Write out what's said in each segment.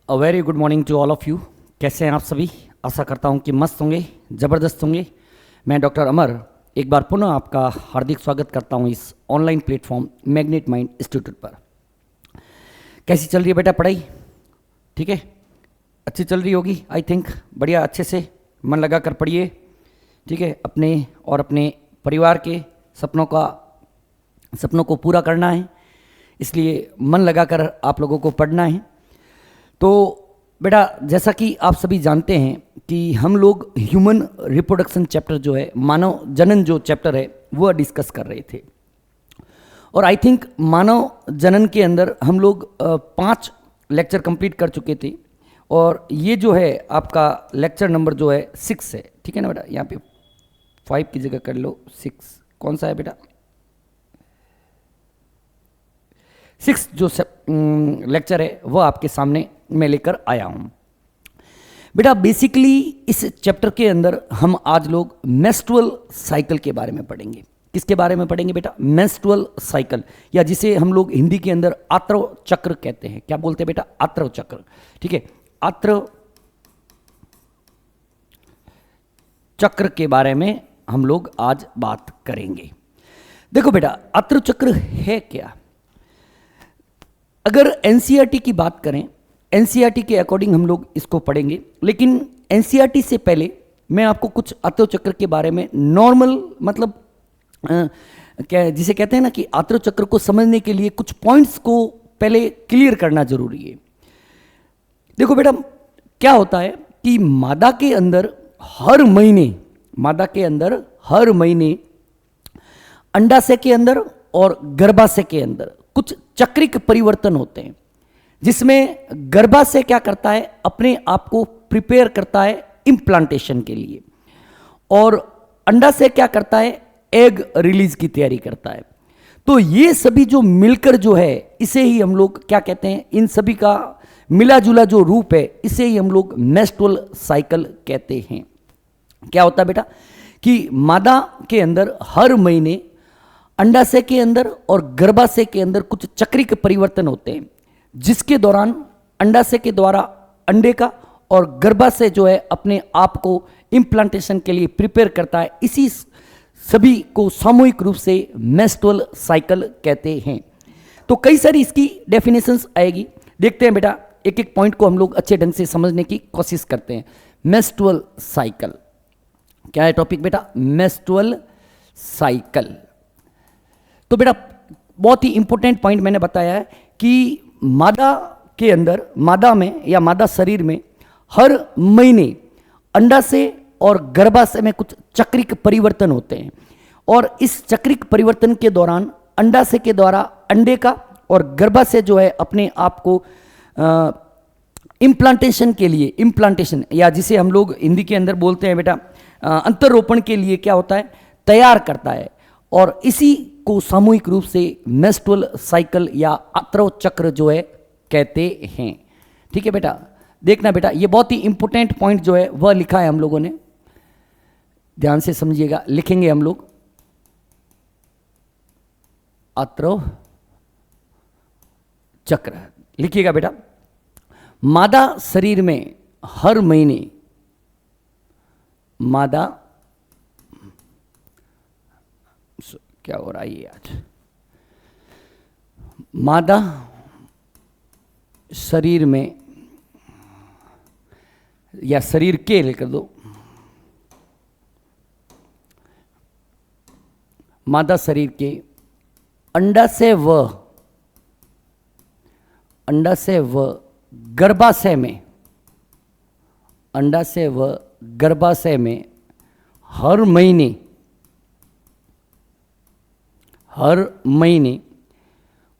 A very good morning to all of you. कैसे हैं आप सभी? आशा करता हूं कि मस्त होंगे, ज़बरदस्त होंगे। मैं डॉक्टर अमर एक बार पुनः आपका हार्दिक स्वागत करता हूं इस online platform magnet mind institute पर। कैसी चल रही है बेटा पढ़ाई? ठीक है, अच्छी चल रही होगी आई थिंक। बढ़िया, अच्छे से मन लगा कर पढ़िए। ठीक है, अपने और अपने परिवार के सपनों को पूरा करना है, इसलिए मन लगाकर आप लोगों को पढ़ना है। तो बेटा, जैसा कि आप सभी जानते हैं कि हम लोग ह्यूमन रिप्रोडक्शन चैप्टर जो है, मानव जनन जो चैप्टर है, वह डिस्कस कर रहे थे। और आई थिंक मानव जनन के अंदर हम लोग 5 लेक्चर कंप्लीट कर चुके थे, और ये जो है आपका लेक्चर नंबर जो है 6 है। ठीक है ना बेटा? यहाँ पे 5 की जगह कर लो 6। कौन सा है बेटा? 6 जो लेक्चर है वह आपके सामने मैं लेकर आया हूँ। बेटा बेसिकली इस चैप्टर के अंदर हम आज लोग मेंस्ट्रुअल साइकिल के बारे में पढ़ेंगे। किसके बारे में पढ़ेंगे बेटा? मेंस्ट्रुअल साइकिल, या जिसे हम लोग हिंदी के अंदर आत्रव चक्र कहते हैं। क्या बोलते हैं बेटा? आत्रव चक्र। ठीक है, आत्रव चक्र के बारे में हम लोग आज बात करेंगे। देखो बेटा, आत्रव चक्र है क्या? अगर एनसीईआरटी की बात करें, एनसीईआरटी के अकॉर्डिंग हम लोग इसको पढ़ेंगे, लेकिन एनसीईआरटी से पहले मैं आपको कुछ आत्रव चक्र के बारे में नॉर्मल, मतलब क्या जिसे कहते हैं ना कि आत्रव चक्र को समझने के लिए कुछ पॉइंट्स को पहले क्लियर करना जरूरी है। देखो बेटा, क्या होता है कि मादा के अंदर हर महीने अंडाशय के अंदर और गर्भाशय के अंदर कुछ चक्रिक परिवर्तन होते हैं, जिसमें गर्भाशय क्या करता है? अपने आप को प्रिपेयर करता है इम्प्लांटेशन के लिए, और अंडाशय क्या करता है? एग रिलीज की तैयारी करता है। तो ये सभी जो मिलकर जो है, इसे ही हम लोग क्या कहते हैं? इन सभी का मिला जुला जो रूप है, इसे ही हम लोग मेंस्ट्रुअल साइकिल कहते हैं। क्या होता है बेटा कि मादा के अंदर हर महीने अंडाशय के अंदर और गर्भाशय के अंदर कुछ चक्रिक परिवर्तन होते हैं, जिसके दौरान अंडाशय के द्वारा अंडे का और गर्भाशय जो है अपने आप को इम्प्लांटेशन के लिए प्रिपेयर करता है। इसी सभी को सामूहिक रूप से मेंस्ट्रुअल साइकिल कहते हैं। तो कई सारी इसकी डेफिनेशंस आएगी। देखते हैं बेटा, एक एक पॉइंट को हम लोग अच्छे ढंग से समझने की कोशिश करते हैं। मेंस्ट्रुअल साइकिल क्या है टॉपिक बेटा? Menstrual cycle. तो बेटा बहुत ही इंपॉर्टेंट पॉइंट मैंने बताया है कि मादा के अंदर, मादा में या मादा शरीर में हर महीने अंडाशय और गर्भाशय में कुछ चक्रिक परिवर्तन होते हैं, और इस चक्रिक परिवर्तन के दौरान अंडाशय के द्वारा अंडे का और गर्भाशय जो है अपने आप को इम्प्लांटेशन के लिए, इम्प्लांटेशन या जिसे हम लोग हिंदी के अंदर बोलते हैं बेटा अंतरोपण के लिए क्या होता है? तैयार करता है। और इसी को सामूहिक रूप से मेंस्ट्रुअल साइकिल या आत्रव चक्र जो है कहते हैं। ठीक है बेटा, देखना बेटा, ये बहुत ही इंपॉर्टेंट पॉइंट जो है वह लिखा है हम लोगों ने, ध्यान से समझिएगा। लिखेंगे हम लोग आत्रव चक्र, लिखिएगा बेटा। मादा शरीर में हर महीने, मादा क्या हो रहा है आज? मादा शरीर में या शरीर के लेकर दो, मादा शरीर के अंडाशय व गर्भाशय में, अंडाशय व गर्भाशय में हर महीने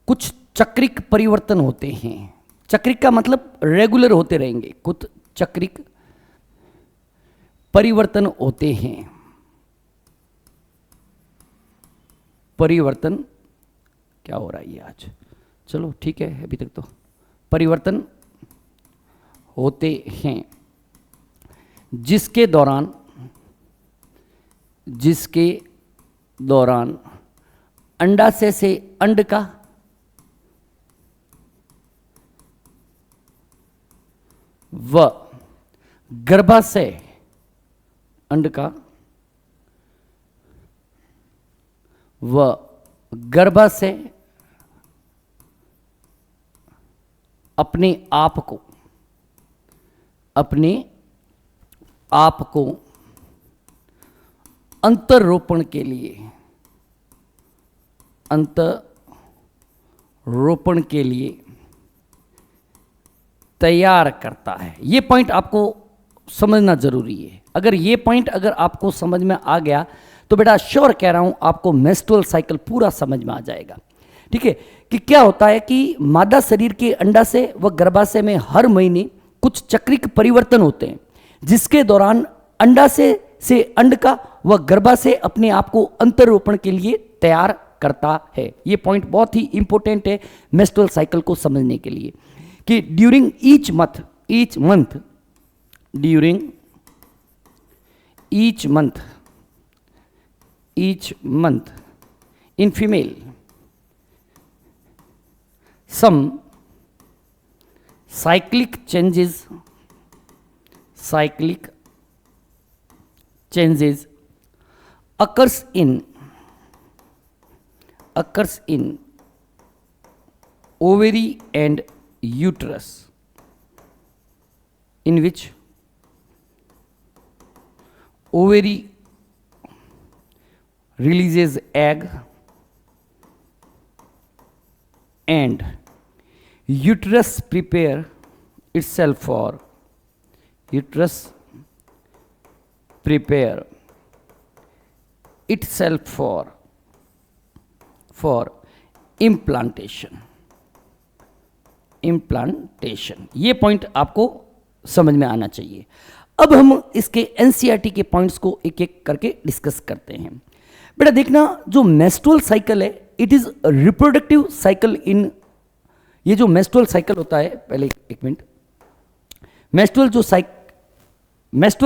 कुछ चक्रिक परिवर्तन होते हैं। चक्रिक का मतलब रेगुलर होते रहेंगे, कुछ चक्रिक परिवर्तन होते हैं। परिवर्तन क्या हो रहा है ये आज? चलो ठीक है, अभी तक तो परिवर्तन होते हैं, जिसके दौरान अंडाशय से अंड का व गर्भाशय अंड का व गर्भाशय अपने आप को अंतरोपण के लिए तैयार करता है। ये पॉइंट आपको समझना जरूरी है। अगर ये पॉइंट अगर आपको समझ में आ गया तो बेटा श्योर कह रहा हूं आपको मेंस्ट्रुअल साइकिल पूरा समझ में आ जाएगा। ठीक है, कि क्या होता है कि मादा शरीर के अंडाशय व गर्भाशय में हर महीने कुछ चक्रिक परिवर्तन होते हैं, जिसके दौरान अंडाशय से अंड का व गर्भाशय अपने आप को अंतरोपण के लिए तैयार करता है। ये पॉइंट बहुत ही इंपॉर्टेंट है मेंस्ट्रुअल साइकिल को समझने के लिए, कि during each month in female some cyclic changes occurs in ovary and uterus, in which ovary releases egg and uterus prepare itself for implantation। ये पॉइंट आपको समझ में आना चाहिए। अब हम इसके एनसीईआरटी के पॉइंट्स को एक एक करके डिस्कस करते हैं। बेटा देखना, जो मेंस्ट्रुअल साइकिल है it is reproductive cycle in, ये जो मेंस्ट्रुअल साइकिल होता है, पहले एक मिनट, मेंस्ट्रुअल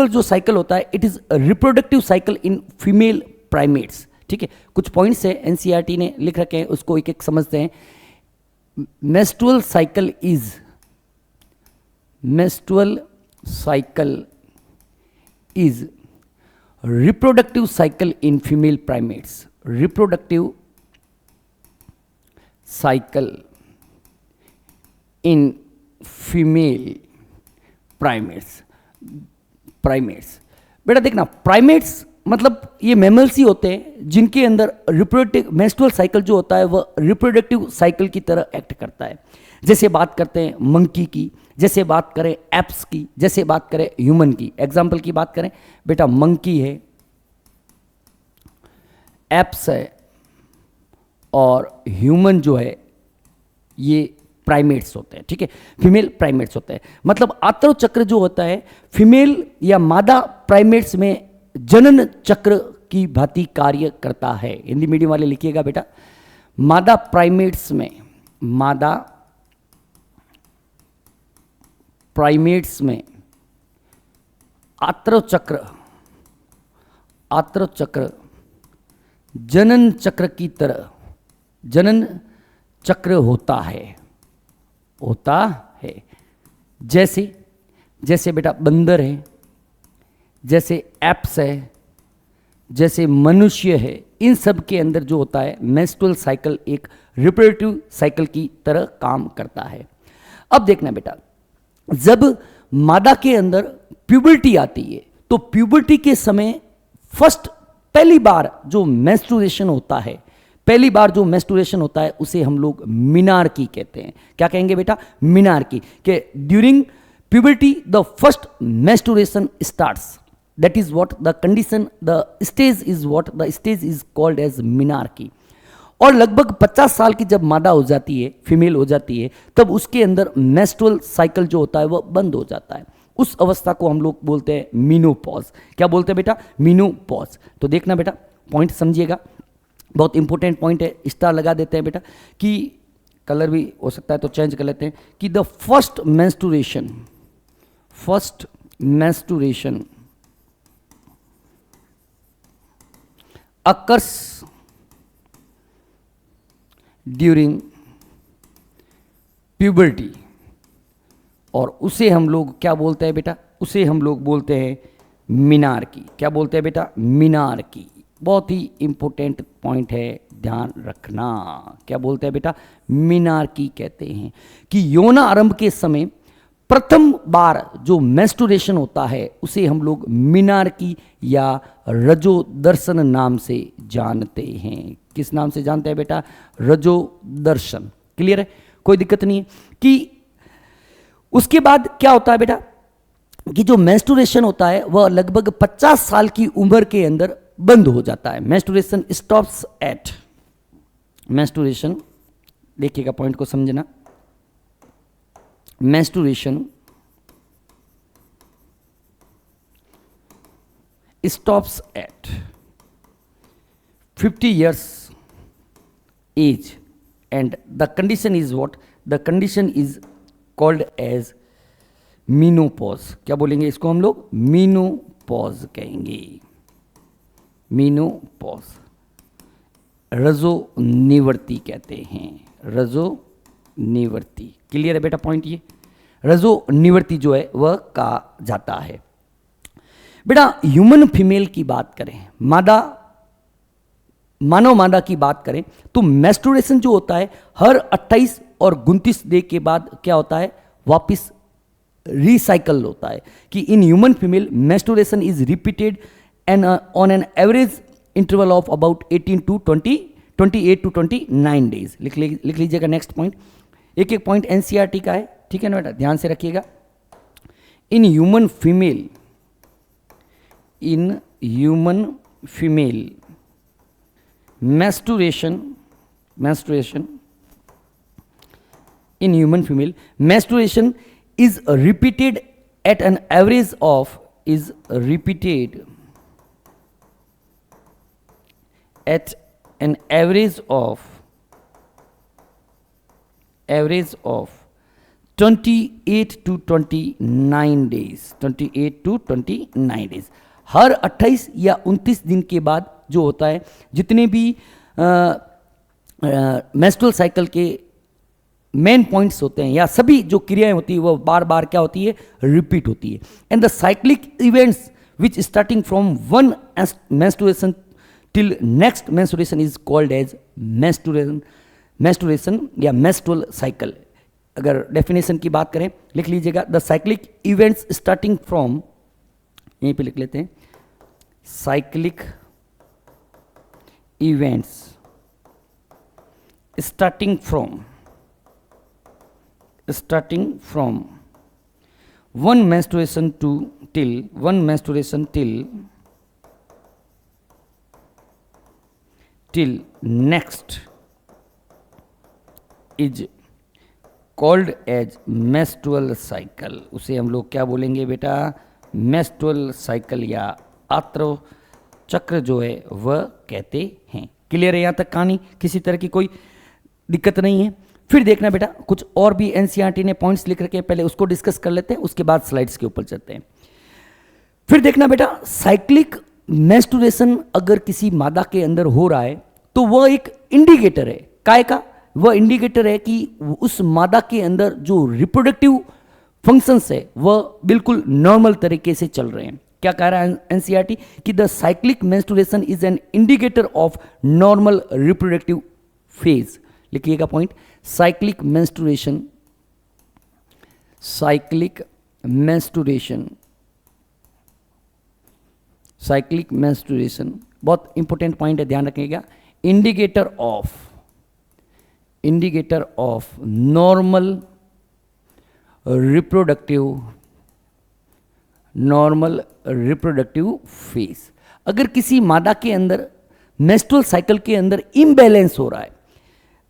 जो साइकिल होता है it is reproductive cycle in female primates. ठीक है, कुछ पॉइंट्स है एनसीईआरटी ने लिख रखे हैं, उसको एक एक समझते हैं। Menstrual cycle is reproductive cycle in female primates. Reproductive cycle in female primates. बेटा देखना, प्राइमेट्स मतलब ये मैमल्स ही होते हैं जिनके अंदर रिप्रोडक्टिव मेंस्ट्रुअल साइकिल जो होता है वह रिप्रोडक्टिव साइकिल की तरह एक्ट करता है। जैसे बात करते हैं मंकी की, जैसे बात करें एप्स की, जैसे बात करें ह्यूमन की। एग्जाम्पल की बात करें बेटा, मंकी है, एप्स है और ह्यूमन जो है ये प्राइमेट्स होते हैं। ठीक है, फीमेल प्राइमेट्स होते हैं। मतलब आतरव चक्र जो होता है फीमेल या मादा प्राइमेट्स में जनन चक्र की भांति कार्य करता है। हिंदी मीडियम वाले लिखिएगा बेटा, मादा प्राइमेट्स में आतरव चक्र जनन चक्र की तरह जनन चक्र होता है। जैसे बेटा बंदर है, जैसे एप्स है, जैसे मनुष्य है, इन सब के अंदर जो होता है मेंस्ट्रुअल साइकिल एक रिप्रोडक्टिव साइकिल की तरह काम करता है। अब देखना बेटा, जब मादा के अंदर प्यूबर्टी आती है तो प्यूबर्टी के समय पहली बार जो मेंस्ट्रुएशन होता है उसे हम लोग मिनार्की कहते हैं। क्या कहेंगे बेटा? मिनार्की। के during puberty the first menstruation starts, that is what the condition, the stage is called as menarche. और लगभग 50 साल की जब मादा हो जाती है, फीमेल हो जाती है, तब उसके अंदर मेंस्ट्रुअल साइकिल जो होता है वह बंद हो जाता है। उस अवस्था को हम लोग बोलते हैं मीनोपॉज। क्या बोलते हैं बेटा? मीनोपॉज। तो देखना बेटा, पॉइंट समझिएगा, बहुत इंपॉर्टेंट पॉइंट है। स्टार लगा देते हैं बेटा, कि कलर भी हो सकता है तो चेंज कर लेते हैं, कि the first menstruation occurs during puberty और उसे हम लोग क्या बोलते हैं बेटा, उसे हम लोग बोलते हैं मीनार्की। क्या बोलते हैं बेटा, मीनार्की। बहुत ही इंपॉर्टेंट पॉइंट है, ध्यान रखना। क्या बोलते हैं बेटा, मीनार्की कहते हैं कि यौन आरंभ के समय प्रथम बार जो मेंस्ट्रुएशन होता है उसे हम लोग मीनार्की या रजो दर्शन नाम से जानते हैं। किस नाम से जानते हैं बेटा, रजो दर्शन। क्लियर है, कोई दिक्कत नहीं है। कि उसके बाद क्या होता है बेटा कि जो मेंस्ट्रुएशन होता है वह लगभग 50 साल की उम्र के अंदर बंद हो जाता है। मेंस्ट्रुएशन स्टॉप्स एट, मेंस्ट्रुएशन देखिएगा पॉइंट को समझना, menstruation stops at 50 years age and the condition is what, the condition is called as menopause. क्या बोलेंगे इसको हम लोग, मीनोपॉज कहेंगे, मीनोपॉज। रजो निवृत्ति कहते हैं, रजो निवृत्ति। क्लियर है बेटा पॉइंट, ये रजो निवृत्ति जो है वह कहा जाता है। बेटा ह्यूमन फीमेल की बात करें, मादा मानव मादा की बात करें तो मेंस्ट्रुएशन जो होता है हर 28 और 29 डे के बाद क्या होता है, वापस रिसाइकल होता है। कि इन human female menstruation is repeated and on an average interval of about 28 to 29 days. लिख लीजिएगा नेक्स्ट पॉइंट। एक एक पॉइंट एनसीईआरटी का है, ठीक है ना बेटा, ध्यान से रखिएगा। इन human female, in human female menstruation in human female menstruation is repeated at an average of 28 to 29 days, 28 to 29 days। हर 28 या 29 दिन के बाद जो होता है, जितने भी मेंस्ट्रुअल साइकिल के मेन पॉइंट्स होते हैं या सभी जो क्रियाएं होती है वो बार बार क्या होती है, रिपीट होती है। And the cyclic events which starting from one menstruation till next menstruation is called as menstruation या मेंस्ट्रुअल साइकिल। अगर डेफिनेशन की बात करें लिख लीजिएगा, the cyclic events starting from, यहीं पे लिख लेते हैं, cyclic events starting from one menstruation till next is called as menstrual cycle। उसे हम लोग क्या बोलेंगे बेटा, menstrual cycle या आत्र चक्र जो है वह कहते हैं। क्लियर है यहाँ तक कहानी, किसी तरह की कोई दिक्कत नहीं है। फिर देखना बेटा कुछ और भी एनसीईआरटी ने पॉइंट्स लिख रखे हैं, पहले उसको डिस्कस कर लेते हैं, उसके बाद स्लाइड्स के ऊपर चलते हैं। फिर देखना बेटा साइक्लिक मेंस्ट्रुएशन अगर किसी मादा के अंदर हो रहा है तो वह एक इंडिकेटर है, काय का, वह इंडिकेटर है कि उस मादा के अंदर जो रिप्रोडक्टिव फंक्शंस है वह बिल्कुल नॉर्मल तरीके से चल रहे हैं। क्या कह रहा है एनसीईआरटी कि the cyclic menstruation is an indicator of normal reproductive phase. लिखिएगा point, cyclic menstruation, cyclic menstruation बहुत इंपॉर्टेंट पॉइंट है, ध्यान रखिएगा। Indicator of normal reproductive phase. अगर किसी मादा के अंदर मेंस्ट्रुअल साइकिल के अंदर इम्बैलेंस हो रहा है,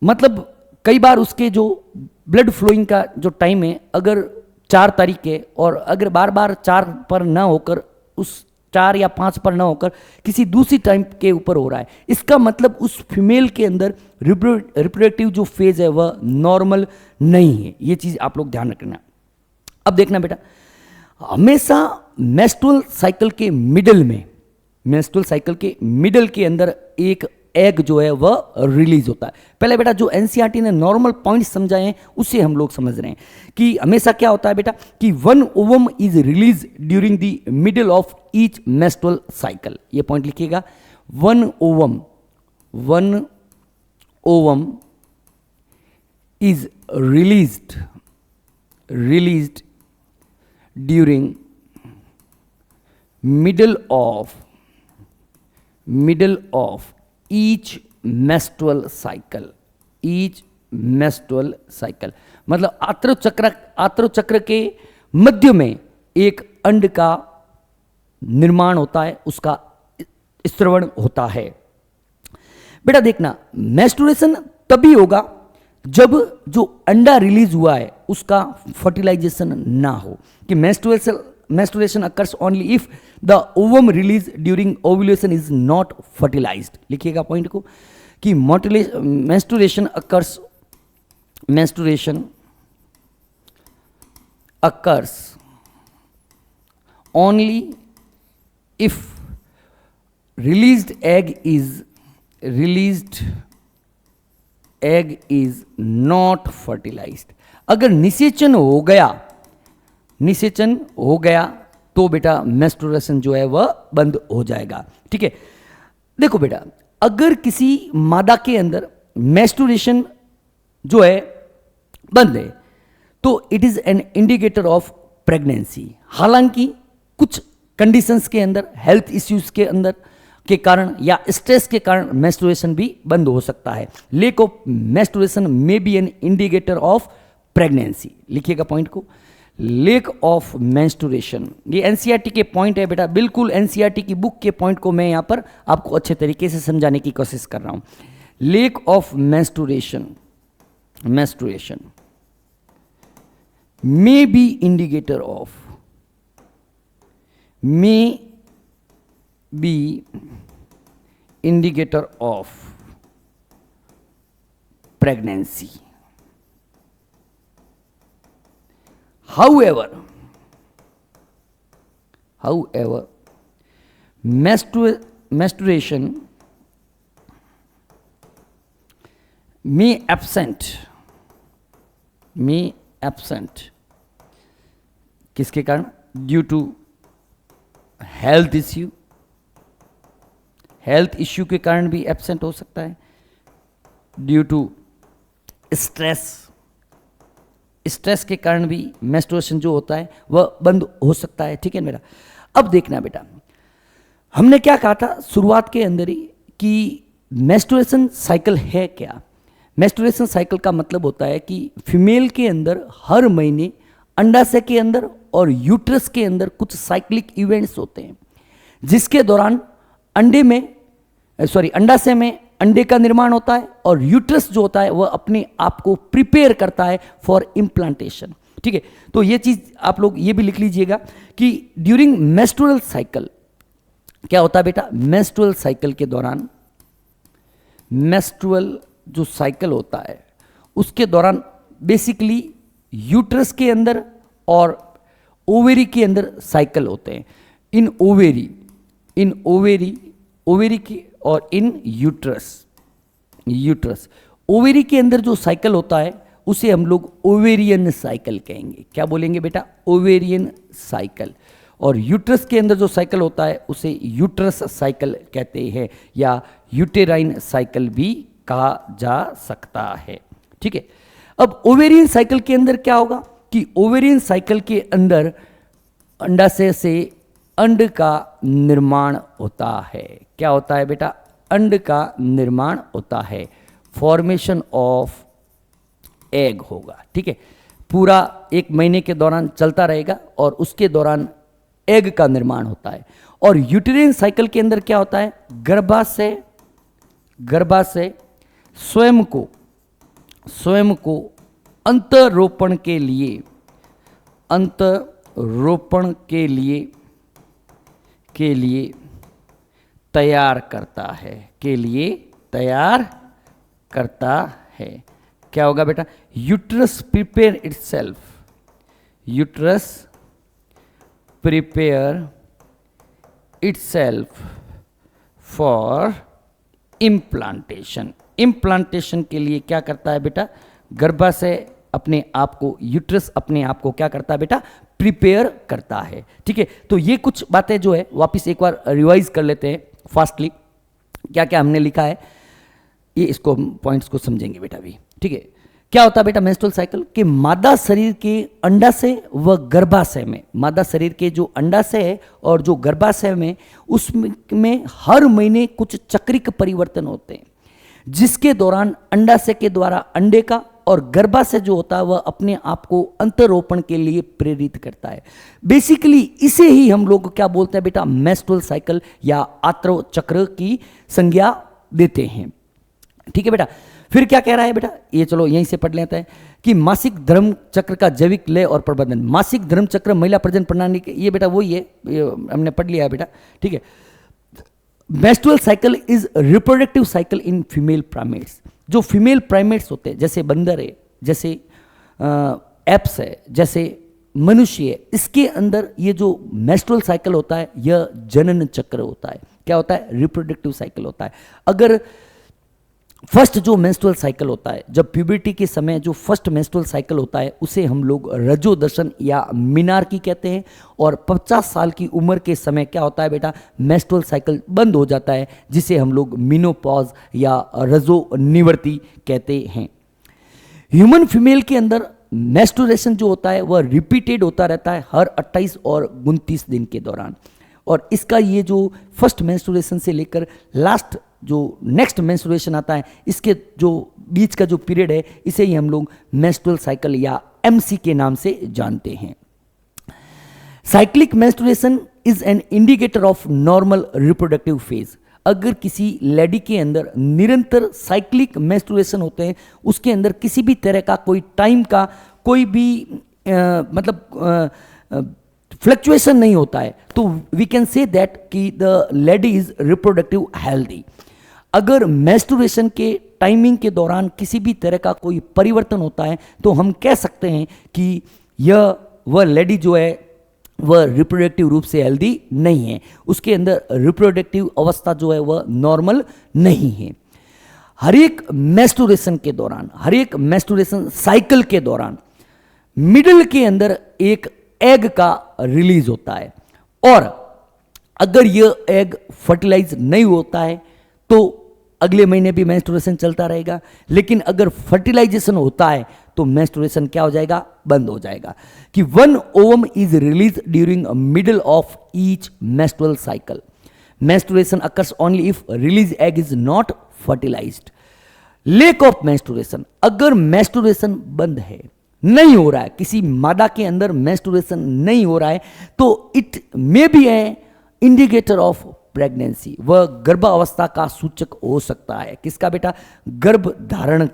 मतलब कई बार उसके जो ब्लड फ्लोइंग का जो टाइम है अगर 4 तारीख है और अगर बार बार 4 पर ना होकर उस 4 या 5 पर ना होकर किसी दूसरी टाइम के ऊपर हो रहा है, इसका मतलब उस फीमेल के अंदर रिप्रोडक्टिव जो फेज है वह नॉर्मल नहीं है। ये चीज़ आप लोग ध्यान रखना। अब देखना बेटा, हमेशा मेंस्ट्रुअल साइकिल के मिडल के अंदर एक एग जो है वह रिलीज होता है। पहले बेटा जो एनसीईआरटी ने नॉर्मल पॉइंट समझाए हैं उसे हम लोग समझ रहे हैं कि हमेशा क्या होता है बेटा कि one ovum is release during the middle of each menstrual cycle. ये पॉइंट लिखिएगा, one ovum is released during middle of each menstrual cycle। मतलब आत्रव चक्र के मध्य में एक अंड का निर्माण होता है, उसका स्त्रवण होता है। बेटा देखना, मेंस्ट्रुएशन तभी होगा जब जो अंडा रिलीज हुआ है उसका फर्टिलाइजेशन ना हो। कि menstruation occurs only if the ovum release during ovulation is not fertilized। लिखिएगा पॉइंट को कि menstruation occurs only if released egg is not fertilized। अगर निषेचन हो गया तो बेटा मेंस्ट्रुएशन जो है वह बंद हो जाएगा। ठीक है, देखो बेटा, अगर किसी मादा के अंदर मेंस्ट्रुएशन जो है बंद है तो it is an indicator of pregnancy. हालांकि कुछ कंडीशंस के अंदर, हेल्थ इश्यूज के अंदर के कारण या स्ट्रेस के कारण मेंस्ट्रुएशन भी बंद हो सकता है। Lake of menstruation may be N indicator of pregnancy. लिखिएगा पॉइंट को, लेक ऑफ मेंस्ट्रुएशन। ये एनसीईआरटी के पॉइंट है बेटा, बिल्कुल एनसीईआरटी की बुक के पॉइंट को मैं यहाँ पर आपको अच्छे तरीके से समझाने की कोशिश कर रहा हूँ। Lake of menstruation may be indicator of pregnancy। however menstruation may absent किसके कारण? ड्यू टू हेल्थ इश्यू के कारण भी एब्सेंट हो सकता है, ड्यू टू स्ट्रेस के कारण भी मेंस्ट्रुएशन जो होता है वह बंद हो सकता है। ठीक है मेरा, अब देखना बेटा, हमने क्या कहा था शुरुआत के अंदर ही कि मेंस्ट्रुएशन साइकिल है क्या। मेंस्ट्रुएशन साइकिल का मतलब होता है कि फीमेल के अंदर हर महीने अंडाशय के अंदर और यूट्रस के अंदर कुछ साइक्लिक इवेंट्स होते हैं जिसके दौरान अंडाशय में अंडे का निर्माण होता है और यूट्रस जो होता है वह अपने आप को प्रिपेयर करता है फॉर इम्प्लांटेशन। ठीक है, तो ये चीज आप लोग ये भी लिख लीजिएगा कि ड्यूरिंग मेंस्ट्रुअल साइकिल क्या होता है बेटा, मेंस्ट्रुअल साइकिल के दौरान, मेंस्ट्रुअल जो साइकिल होता है उसके दौरान बेसिकली यूट्रस के अंदर और ओवेरी के अंदर साइकिल होते हैं। इन ओवेरी की और इन यूट्रस ओवेरी के अंदर जो साइकिल होता है उसे हम लोग ओवेरियन साइकिल कहेंगे। क्या बोलेंगे बेटा? Ovarian cycle. और यूट्रस के अंदर जो साइकिल होता है उसे यूट्रस साइकिल कहते हैं या यूटेराइन साइकिल भी कहा जा सकता है। ठीक है, अब ओवेरियन साइकिल के अंदर क्या होगा कि ओवेरियन साइकिल के अंदर अंडाशय से अंड का निर्माण होता है। क्या होता है बेटा? अंड का निर्माण होता है, फॉर्मेशन ऑफ एग होगा। ठीक है, पूरा एक महीने के दौरान चलता रहेगा और उसके दौरान एग का निर्माण होता है। और यूटेरियन साइकिल के अंदर क्या होता है? गर्भाशय स्वयं को अंतरोपण के लिए तैयार करता है। क्या होगा बेटा? Uterus prepare itself for implantation. Implantation के लिए क्या करता है बेटा, गर्भाशय अपने आप को, यूट्रस अपने आप को क्या करता है बेटा, प्रिपेयर करता है। ठीक है, तो ये कुछ बातें जो है वापस एक बार रिवाइज कर लेते हैं फास्टली, क्या क्या हमने लिखा है, ये इसको पॉइंट्स को समझेंगे बेटा भी। ठीक है, क्या होता है बेटा मेंस्ट्रुअल साइकिल, कि मादा शरीर के अंडाशय व गर्भाशय में, मादा शरीर के जो अंडाशय है और जो गर्भाशय में, उसमें हर महीने कुछ चक्रिक परिवर्तन होते हैं, जिसके दौरान अंडाशय के द्वारा अंडे का और गर्भाशय जो होता है वह अपने आप को अंतरोपण के लिए प्रेरित करता है। बेसिकली इसे ही हम लोग क्या बोलते हैं बेटा, मेंस्ट्रुअल साइकिल या आत्रव चक्र की संज्ञा देते हैं। ठीक है बेटा, फिर क्या कह रहा है बेटा, ये चलो यहीं से पढ़ लेते हैं कि मासिक धर्म चक्र का जैविक लय और प्रबंधन। मासिक धर्म चक्र महिला प्रजनन प्रणाली के, ये बेटा वही है, ये हमने पढ़ लिया है बेटा। ठीक है, menstrual cycle is reproductive cycle in female primates. जो फीमेल प्राइमेट्स होते हैं, जैसे बंदर है, जैसे एप्स है, जैसे मनुष्य है, इसके अंदर ये जो मेंस्ट्रुअल साइकिल होता है यह जनन चक्र होता है। क्या होता है, रिप्रोडक्टिव साइकिल होता है। अगर फर्स्ट जो मेंस्ट्रुअल साइकिल होता है, जब प्यूबर्टी के समय जो फर्स्ट मेंस्ट्रुअल साइकिल होता है, उसे हम लोग रजोदर्शन या मिनार्की कहते हैं। और 50 साल की उम्र के समय क्या होता है बेटा, मेंस्ट्रुअल साइकिल बंद हो जाता है, जिसे हम लोग मेनोपॉज या रजो निवृत्ति कहते हैं। ह्यूमन फीमेल के अंदर मेंस्ट्रुएशन जो होता है वह रिपीटेड होता रहता है हर 28 और 29 दिन के दौरान। और इसका ये जो फर्स्ट मेंस्ट्रुएशन से लेकर लास्ट जो नेक्स्ट मेंस्ट्रुएशन आता है, इसके जो बीच का जो पीरियड है, इसे ही हम लोग मेंस्ट्रुअल साइकिल या एमसी के नाम से जानते हैं। Cyclic menstruation is an indicator of normal reproductive phase. अगर किसी लेडी के अंदर निरंतर साइक्लिक मेंस्ट्रुएशन होते हैं, उसके अंदर किसी भी तरह का कोई टाइम का कोई भी फ्लक्चुएशन नहीं होता है, तो वी कैन से दैट कि the lady is reproductive healthy. अगर मेंस्ट्रुएशन के टाइमिंग के दौरान किसी भी तरह का कोई परिवर्तन होता है, तो हम कह सकते हैं कि वह लेडी जो है वह रिप्रोडक्टिव रूप से हेल्दी नहीं है, उसके अंदर रिप्रोडक्टिव अवस्था जो है वह नॉर्मल नहीं है। हर एक मेंस्ट्रुएशन के दौरान, हर एक मेंस्ट्रुएशन साइकिल के दौरान मिडिल के अंदर एक एग का रिलीज होता है, और अगर यह एग फर्टिलाइज नहीं होता है तो अगले महीने भी मेंस्ट्रुएशन चलता रहेगा। लेकिन अगर फर्टिलाइजेशन होता है तो मेंस्ट्रुएशन क्या हो जाएगा, बंद हो जाएगा। कि 1 ovum is release during middle of each menstrual cycle. Menstruation occurs only if release egg is not fertilized. Lack of menstruation, अगर मेंस्ट्रुएशन बंद है, नहीं हो रहा है, किसी मादा के अंदर मेंस्ट्रुएशन नहीं हो रहा है, तो it may be A indicator of pregnancy. वह गर्भावस्था का सूचक हो सकता है। किसका बेटा, गर्भधारण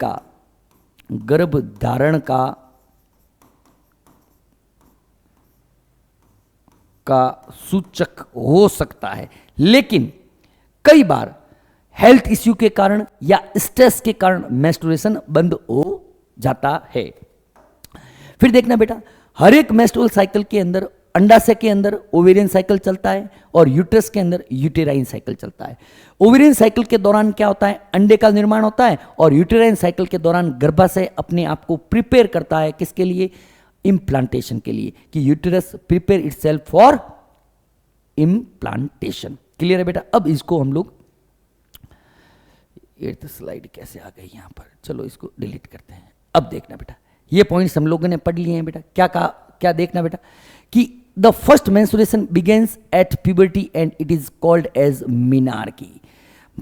का सूचक हो सकता है। लेकिन कई बार हेल्थ इश्यू के कारण या स्ट्रेस के कारण मेंस्ट्रुएशन बंद हो जाता है। फिर देखना बेटा, हर एक मेंस्ट्रुअल साइकिल के अंदर अंडाशय के अंदर ओवेरियन साइकिल चलता है और यूट्रस के अंदर यूटेराइन साइकिल चलता है। ओवेरियन साइकिल के दौरान क्या होता है, अंडे का निर्माण होता है, और यूटेराइन साइकिल के दौरान गर्भाशय अपने आप को प्रिपेयर करता है किसके लिए, इम्प्लांटेशन के लिए, कि uterus prepare itself for implantation. Clear है बेटा। अब इसको हम लोग 8th स्लाइड कैसे आ गई यहां पर, चलो इसको डिलीट करते हैं। अब देखना बेटा, ये पॉइंट्स हम लोगों ने पढ़ लिए हैं बेटा। क्या कहा, क्या देखना बेटा, कि the first menstruation begins at puberty and it is called as menarche.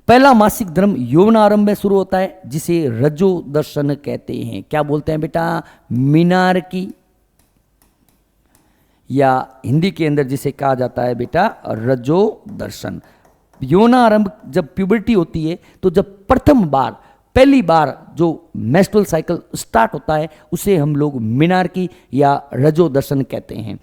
पहला मासिक धर्म यौवनारंभ में शुरू होता है, जिसे रजो दर्शन कहते हैं। क्या बोलते हैं बेटा, मिनार्की, या हिंदी के अंदर जिसे कहा जाता है बेटा रजो दर्शन। यौवनारंभ जब प्यूबर्टी होती है, तो जब पहली बार जो मेंस्ट्रुअल साइकिल स्टार्ट होता है, उसे हम लोग मिनार्की या रजो दर्शन कहते हैं।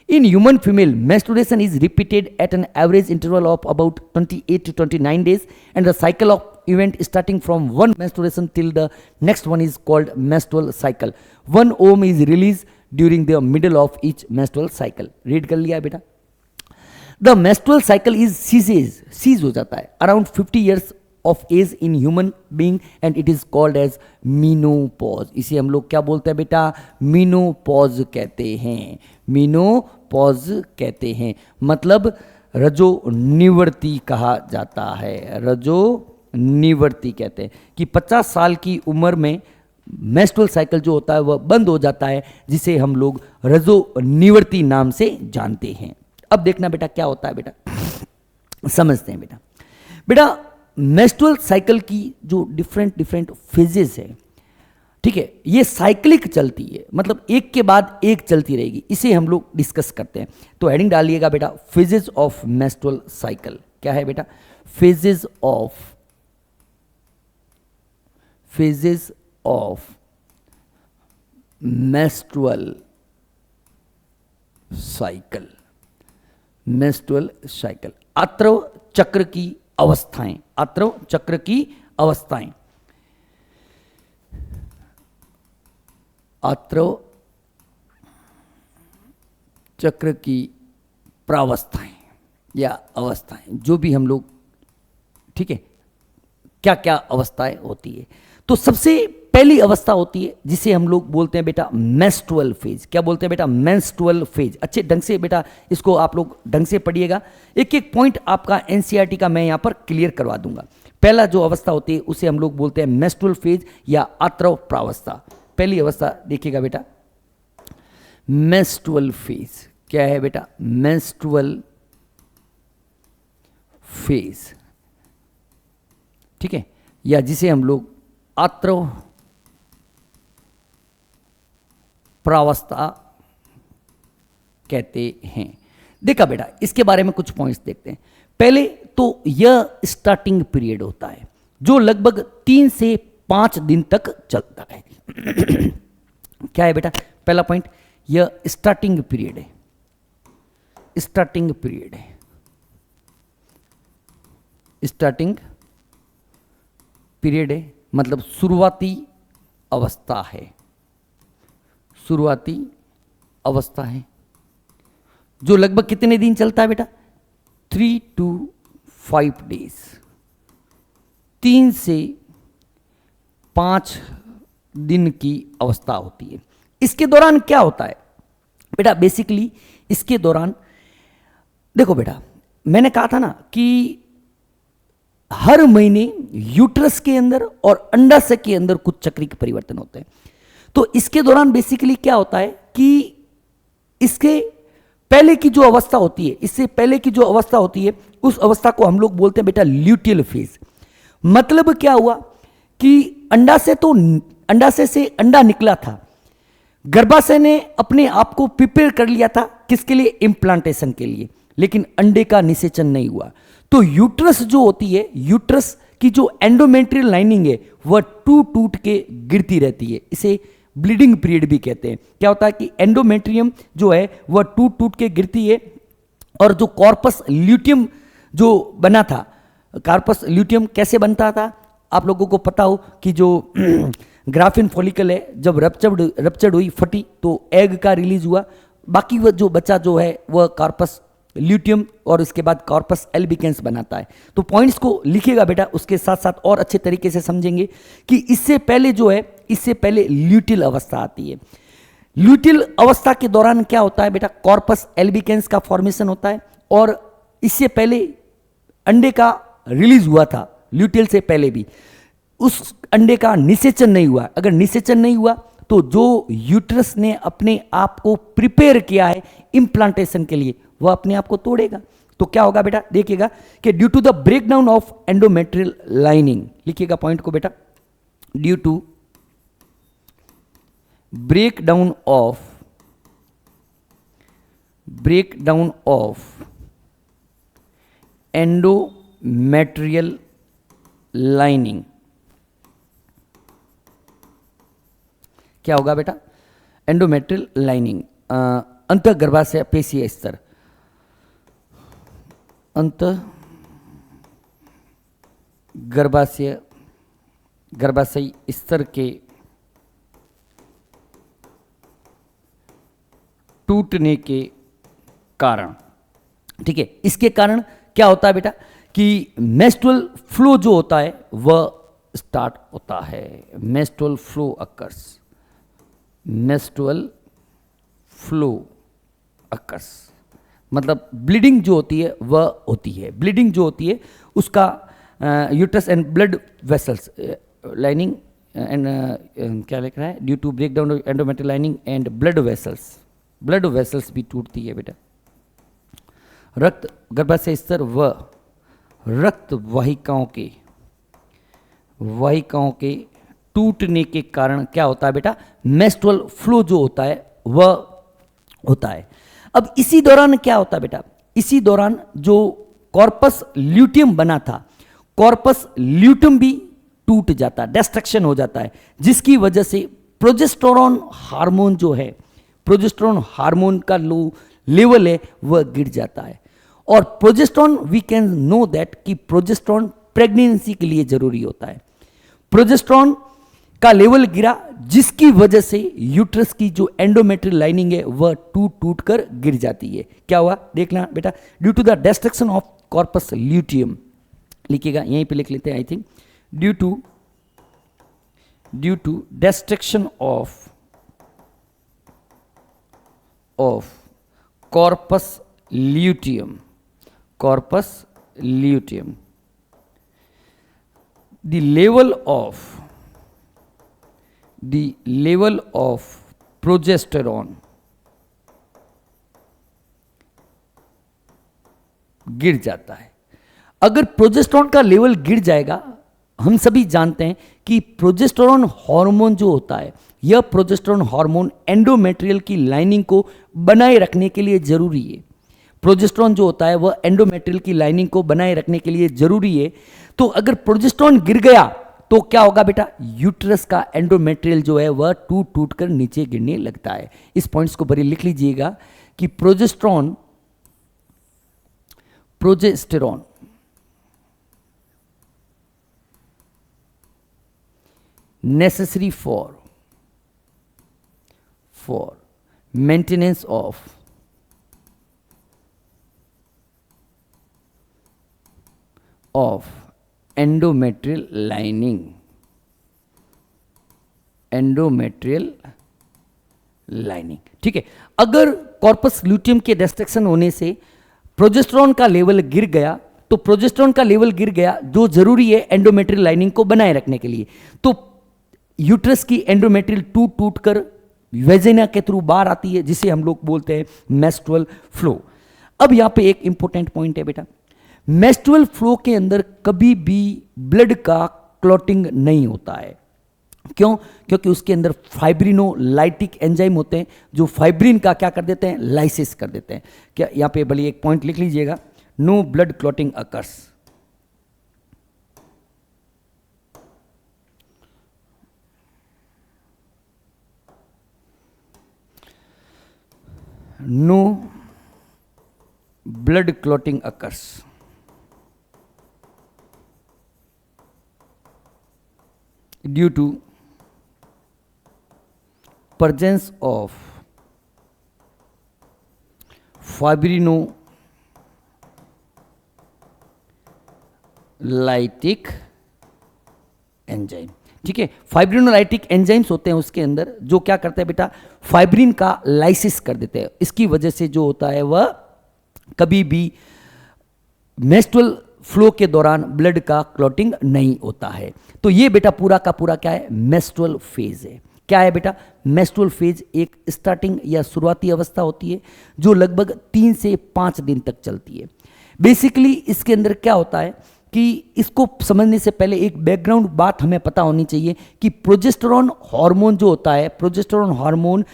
In human female, menstruation is repeated at an average interval of about 28 to 29 days, and the cycle of event starting from one menstruation till the next one is called menstrual cycle. 1 ovum is released during the middle of each menstrual cycle. Read कर लिया बेटा। The menstrual cycle is cease हो जाता है around 50 years of age in human being and it is called as menopause. इसे हम लोग क्या बोलते हैं बेटा? मीनोपॉज कहते हैं, मीनोपॉज कहते हैं, मतलब रजो निवृत्ति कहा जाता है, रजो निवृत्ति कहते हैं कि 50 साल की उम्र में मेंस्ट्रुअल साइकिल जो होता है वह बंद हो जाता है, जिसे हम लोग रजो निवृत्ति नाम से जानते हैं। अब देखना बेटा क्या होता है बेटा, समझते हैं बेटा। बेटा मेंस्ट्रुअल साइकिल की जो डिफरेंट डिफरेंट फेजेस है, ठीक है, ये साइक्लिक चलती है, मतलब एक के बाद एक चलती रहेगी, इसे हम लोग डिस्कस करते हैं। तो हेडिंग डालिएगा बेटा, फेजेस ऑफ मेंस्ट्रुअल साइकिल। क्या है बेटा? Phases of menstrual cycle, menstrual cycle, आत्रव चक्र की अवस्थाएं, आत्रव चक्र की अवस्थाएं, आत्रव चक्र की प्रावस्थाएं या अवस्थाएं, जो भी हम लोग, ठीक है, क्या क्या अवस्थाएं होती है। तो सबसे पहली अवस्था होती है जिसे हम लोग बोलते हैं बेटा मेंस्ट्रुअल फेज। क्या बोलते हैं बेटा? Menstrual phase. अच्छे ढंग से बेटा इसको आप लोग ढंग से पढ़िएगा, एक एक पॉइंट आपका एनसीईआरटी का मैं यहां पर क्लियर करवा दूंगा। पहला जो अवस्था होती है उसे हम लोग बोलते हैं मेंस्ट्रुअल फेज या आत्रव प्रावस्था। पहली अवस्था देखिएगा बेटा, मेंस्ट्रुअल फेज। क्या है बेटा? मेंस्ट्रुअल फेज, ठीक है, या जिसे हम लोग आत्रव प्रावस्था कहते हैं। देखा बेटा, इसके बारे में कुछ पॉइंट्स देखते हैं। पहले तो यह स्टार्टिंग पीरियड होता है जो लगभग 3 से 5 दिन तक चलता है। क्या है बेटा? पहला पॉइंट, यह स्टार्टिंग पीरियड है, स्टार्टिंग पीरियड है, स्टार्टिंग पीरियड है, मतलब शुरुआती अवस्था है, शुरुआती अवस्था है, जो लगभग कितने दिन चलता है बेटा? 3 to 5 डेज, 3 से 5 दिन की अवस्था होती है। इसके दौरान क्या होता है बेटा? बेसिकली इसके दौरान देखो बेटा, मैंने कहा था ना कि हर महीने यूट्रस के अंदर और अंडाशय के अंदर कुछ चक्रिक परिवर्तन होते हैं। तो इसके दौरान बेसिकली क्या होता है कि इसके पहले की जो अवस्था होती है, इससे पहले की जो अवस्था होती है, उस अवस्था को हम लोग बोलते हैं बेटा ल्यूटियल फेज। मतलब क्या हुआ कि अंडाशय से अंडा निकला था, गर्भाशय ने अपने आप को प्रिपेयर कर लिया था किसके लिए? इम्प्लांटेशन के लिए, लेकिन अंडे का निषेचन नहीं हुआ। तो यूट्रस जो होती है, यूट्रस की जो एंडोमेट्रियल लाइनिंग है वह टूट के गिरती रहती है, इसे ब्लीडिंग पीरियड भी कहते हैं। क्या होता है कि एंडोमेट्रियम जो है वह टूट के गिरती है, और जो कॉर्पस ल्यूटियम जो बना था, कॉर्पस ल्यूटियम कैसे बनता था? आप लोगों को पता हो कि जो ग्राफिन फॉलिकल है जब रप्चर्ड हुई, फटी, तो एग का रिलीज हुआ, बाकी वह जो बच्चा जो है वह कॉर्पस ल्यूटियम और इसके बाद कॉर्पस एल्बिकेंस बनाता है। तो पॉइंट्स को लिखिएगा बेटा, उसके साथ साथ और अच्छे तरीके से समझेंगे कि इससे पहले जो है, इससे पहले ल्यूटिल अवस्था आती है। ल्यूटिल अवस्था के दौरान क्या होता है बेटा? कॉर्पस एल्बिकेंस का फॉर्मेशन होता है, और इससे पहले अंडे का रिलीज हुआ था, ल्यूटिल से पहले भी उस अंडे का निषेचन नहीं हुआ। अगर निषेचन नहीं हुआ तो जो यूट्रस ने अपने आप को प्रिपेयर किया है इम्प्लांटेशन के लिए, वह अपने आप को तोड़ेगा। तो क्या होगा बेटा? देखिएगा कि due to the breakdown of endometrial lining, लिखिएगा पॉइंट को बेटा, due to breakdown of endometrial lining, क्या होगा बेटा? एंडोमेट्रियल लाइनिंग, अंतःगर्भाशय पेशीय स्तर, गर्भाशय स्तर के टूटने के कारण, ठीक है। इसके कारण क्या होता है बेटा कि मेंस्ट्रुअल फ्लो जो होता है वह स्टार्ट होता है। Menstrual flow occurs, menstrual flow occurs मतलब ब्लीडिंग जो होती है वह होती है। ब्लीडिंग जो होती है उसका uterus and blood vessels lining and क्या लिख रहा है, due to break down endometrial lining and blood vessels भी टूटती है बेटा। रक्त गर्भाशय स्तर व रक्त वाहिकाओं के टूटने के कारण क्या होता है बेटा, मेंस्ट्रुअल फ्लो जो होता है वह होता है। अब इसी दौरान क्या होता है बेटा, इसी दौरान जो कॉर्पस ल्यूटियम बना था, कॉर्पस ल्यूटियम भी टूट जाता है, डिस्ट्रक्शन हो जाता है, जिसकी वजह से प्रोजेस्टेरोन हार्मोन जो है, प्रोजेस्टेरोन हार्मोन का लेवल है वह गिर जाता है। और progesterone we can know that कि प्रोजेस्टेरोन प्रेगनेंसी के लिए जरूरी होता है। प्रोजेस्टेरोन का लेवल गिरा जिसकी वजह से यूट्रस की जो एंडोमेट्रियल लाइनिंग है वह टूट कर गिर जाती है। क्या हुआ देखना बेटा, due to the destruction of corpus luteum, लिखिएगा यहीं पे लिख लेते हैं I think, due to destruction of corpus luteum the level of progesterone गिर जाता है। अगर प्रोजेस्टेरोन का लेवल गिर जाएगा, हम सभी जानते हैं कि प्रोजेस्टेरोन हार्मोन जो होता है, यह प्रोजेस्टेरोन हार्मोन एंडोमेट्रियल की लाइनिंग को बनाए रखने के लिए जरूरी है। प्रोजेस्टेरोन जो होता है वह एंडोमेट्रियल की लाइनिंग को बनाए रखने के लिए जरूरी है। तो अगर प्रोजेस्टेरोन गिर गया तो क्या होगा बेटा, यूट्रस का एंडोमेट्रियल जो है वह टूट कर नीचे गिरने लगता है। इस पॉइंट्स को बड़ी लिख लीजिएगा कि progesterone necessary for maintenance of endometrial lining. ठीक है, अगर कॉर्पस ल्यूटियम के डिस्ट्रक्शन होने से प्रोजेस्टेरोन का लेवल गिर गया, तो प्रोजेस्टेरोन का लेवल गिर गया जो जरूरी है एंडोमेट्रियल लाइनिंग को बनाए रखने के लिए, तो यूट्रस की एंडोमेट्रियल टूट कर वेजिना के थ्रू बाहर आती है, जिसे हम लोग बोलते हैं मेंस्ट्रुअल फ्लो। अब यहां पे एक इंपॉर्टेंट पॉइंट है बेटा, मेंस्ट्रुअल फ्लो के अंदर कभी भी ब्लड का क्लॉटिंग नहीं होता है। क्यों? क्योंकि उसके अंदर फाइब्रिनोलाइटिक एंजाइम होते हैं जो फाइब्रिन का क्या कर देते हैं, लाइसिस कर देते हैं। क्या यहां पे भले एक पॉइंट लिख लीजिएगा, no blood clotting occurs. No blood clotting occurs due to presence of fibrinolytic enzyme. ठीक है, फाइब्रिनोलाइटिक एंजाइम्स होते हैं उसके अंदर जो क्या करते हैं बेटा, फाइब्रिन का लाइसिस कर देते हैं। इसकी वजह से जो होता है वह कभी भी मेंस्ट्रुअल फ्लो के दौरान ब्लड का क्लॉटिंग नहीं होता है। तो ये बेटा पूरा का पूरा क्या है, मेंस्ट्रुअल फेज है। क्या है बेटा, मेंस्ट्रुअल फेज एक स्टार्टिंग या शुरुआती अवस्था होती है जो लगभग 3 से 5 दिन तक चलती है। बेसिकली इसके अंदर क्या होता है कि इसको समझने से पहले एक बैकग्राउंड बात हमें पता होनी चाहिए कि प्रोजेस्टेरोन हार्मोन जो होता है, प्रोजेस्टेरोन हार्मोन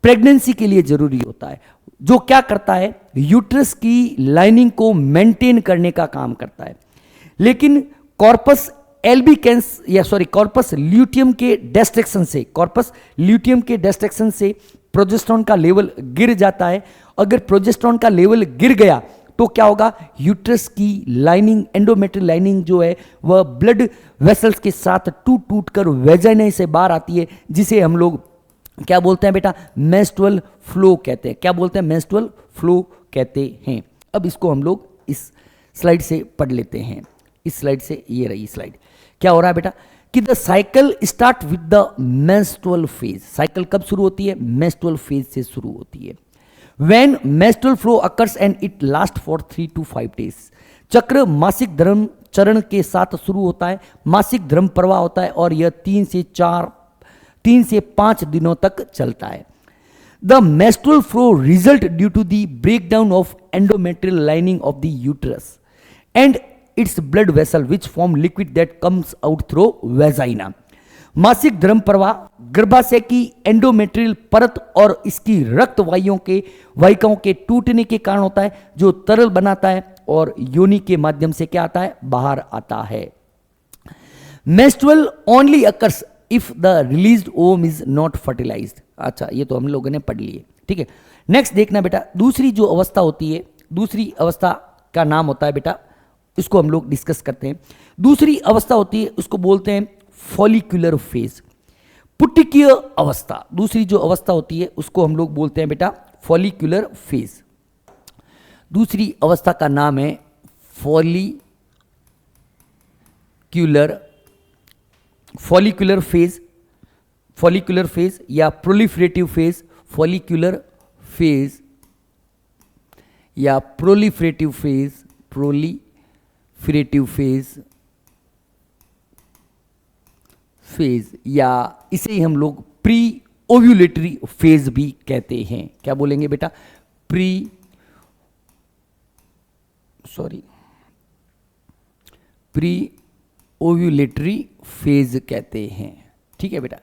प्रेगनेंसी के लिए जरूरी होता है, जो क्या करता है, यूट्रस की लाइनिंग को मेंटेन करने का काम करता है। लेकिन कॉर्पस कॉर्पस ल्यूटियम के डिस्ट्रक्शन से प्रोजेस्टेरोन का लेवल गिर जाता है। अगर प्रोजेस्टेरोन का लेवल गिर गया तो क्या होगा, यूट्रस की लाइनिंग, एंडोमेट्रियल लाइनिंग जो है वह ब्लड वेसल्स के साथ टूट कर वेजाइना से बाहर आती है, जिसे हम लोग क्या बोलते हैं बेटा, मेंस्ट्रुअल फ्लो कहते हैं। क्या बोलते हैं, मेंस्ट्रुअल फ्लो कहते हैं। अब इसको हम लोग इस स्लाइड से पढ़ लेते हैं। इस स्लाइड से, ये रही स्लाइड, क्या हो रहा है बेटा कि the cycle start with the menstrual phase. Cycle कब शुरू होती है? मेंस्ट्रुअल फेज से शुरू होती है। When menstrual flow occurs and it last for 3 to 5 days। चक्र मासिक धर्म चरण के साथ शुरू होता है, मासिक धर्म प्रवाह होता है और यह 3 से 5 दिनों तक चलता है। The menstrual flow result due to the breakdown of endometrial lining of the uterus and its blood vessel which form liquid that comes out through vagina. मासिक धर्म प्रवाह गर्भाशय की एंडोमेट्रियल परत और इसकी रक्त वाहिकाओं के टूटने के कारण होता है, जो तरल बनाता है और योनि के माध्यम से क्या आता है? बाहर आता है। Menstrual only occurs if the released ovum is not fertilized. अच्छा, ये तो हम लोगों ने पढ़ लिए, ठीक है। नेक्स्ट देखना बेटा, दूसरी जो अवस्था होती है, दूसरी अवस्था का नाम होता है बेटा, इसको हम लोग डिस्कस करते हैं। दूसरी अवस्था होती है, उसको बोलते हैं फॉलिक्यूलर फेज, पुटिकीय अवस्था। दूसरी जो अवस्था होती है उसको हम लोग बोलते हैं बेटा फॉलिक्यूलर फेज। दूसरी अवस्था का नाम है फॉलिक्यूलर फेज या प्रोलिफरेटिव फेज, फॉलिक्यूलर फेज या प्रोलिफरेटिव फेज या इसे हम लोग प्री ओव्यूलेटरी फेज भी कहते हैं। क्या बोलेंगे बेटा? प्री ओव्यूलेटरी फेज कहते हैं, ठीक है बेटा।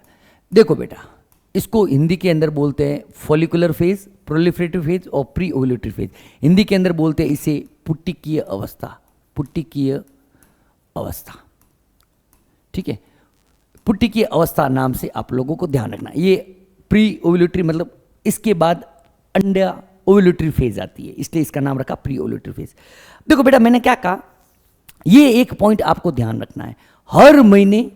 देखो बेटा, इसको हिंदी के अंदर बोलते हैं फॉलिकुलर फेज, प्रोलिफरेटिव फेज और प्री ओव्यूलेटरी फेज। हिंदी के अंदर बोलते हैं इसे पुटिकीय अवस्था, ठीक है। पुटिकीय अवस्था नाम से आप लोगों को ध्यान रखना। ये प्री ओव्यूलेटरी मतलब इसके बाद अंडा ओव्यूलेटरी फेज आती है, इसलिए इसका नाम रखा प्री ओव्यूलेटरी फेज। देखो बेटा, मैंने क्या कहा, ये एक पॉइंट आपको ध्यान रखना है। हर महीने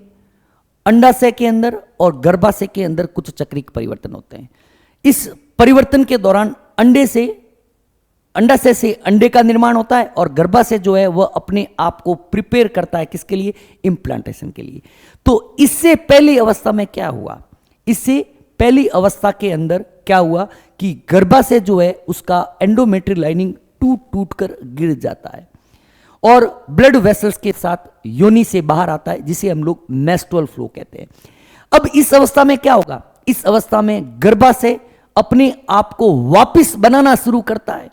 अंडाशय के अंदर और गर्भाशय के अंदर कुछ चक्रिक परिवर्तन होते हैं। इस परिवर्तन के दौरान अंडाशय से अंडे का निर्माण होता है और गर्भाशय जो है वह अपने आप को प्रिपेयर करता है किसके लिए? इम्प्लांटेशन के लिए। तो इससे पहली अवस्था में क्या हुआ? इससे पहली अवस्था के अंदर क्या हुआ कि गर्भाशय जो है उसका एंडोमेट्रियल लाइनिंग टूट कर गिर जाता है और ब्लड वेसल्स के साथ योनि से बाहर आता है, जिसे हम लोग मेंस्ट्रुअल फ्लो कहते हैं। अब इस अवस्था में क्या होगा? इस अवस्था में गर्भाशय अपने आप को वापस बनाना शुरू करता है,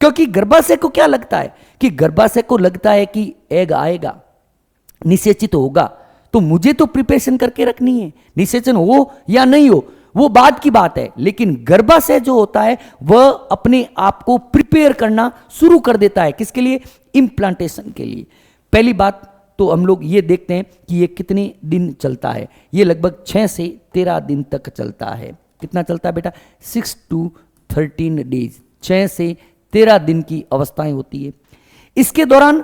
क्योंकि गर्भाशय को क्या लगता है कि गर्भाशय को लगता है कि एग आएगा, निषेचित होगा, तो मुझे तो प्रिपरेशन करके रखनी है। निषेचन हो या नहीं हो वो बाद की बात है, लेकिन गर्भाशय जो होता है वह अपने आप को प्रिपेयर करना शुरू कर देता है किसके लिए? इम्प्लांटेशन के लिए। पहली बात तो हम लोग ये देखते हैं कि ये कितने दिन चलता है। ये लगभग 6 से 13 दिन तक चलता है। कितना चलता है बेटा? 6 to 13 डेज, 6 से 13 दिन की अवस्थाएं होती है। इसके दौरान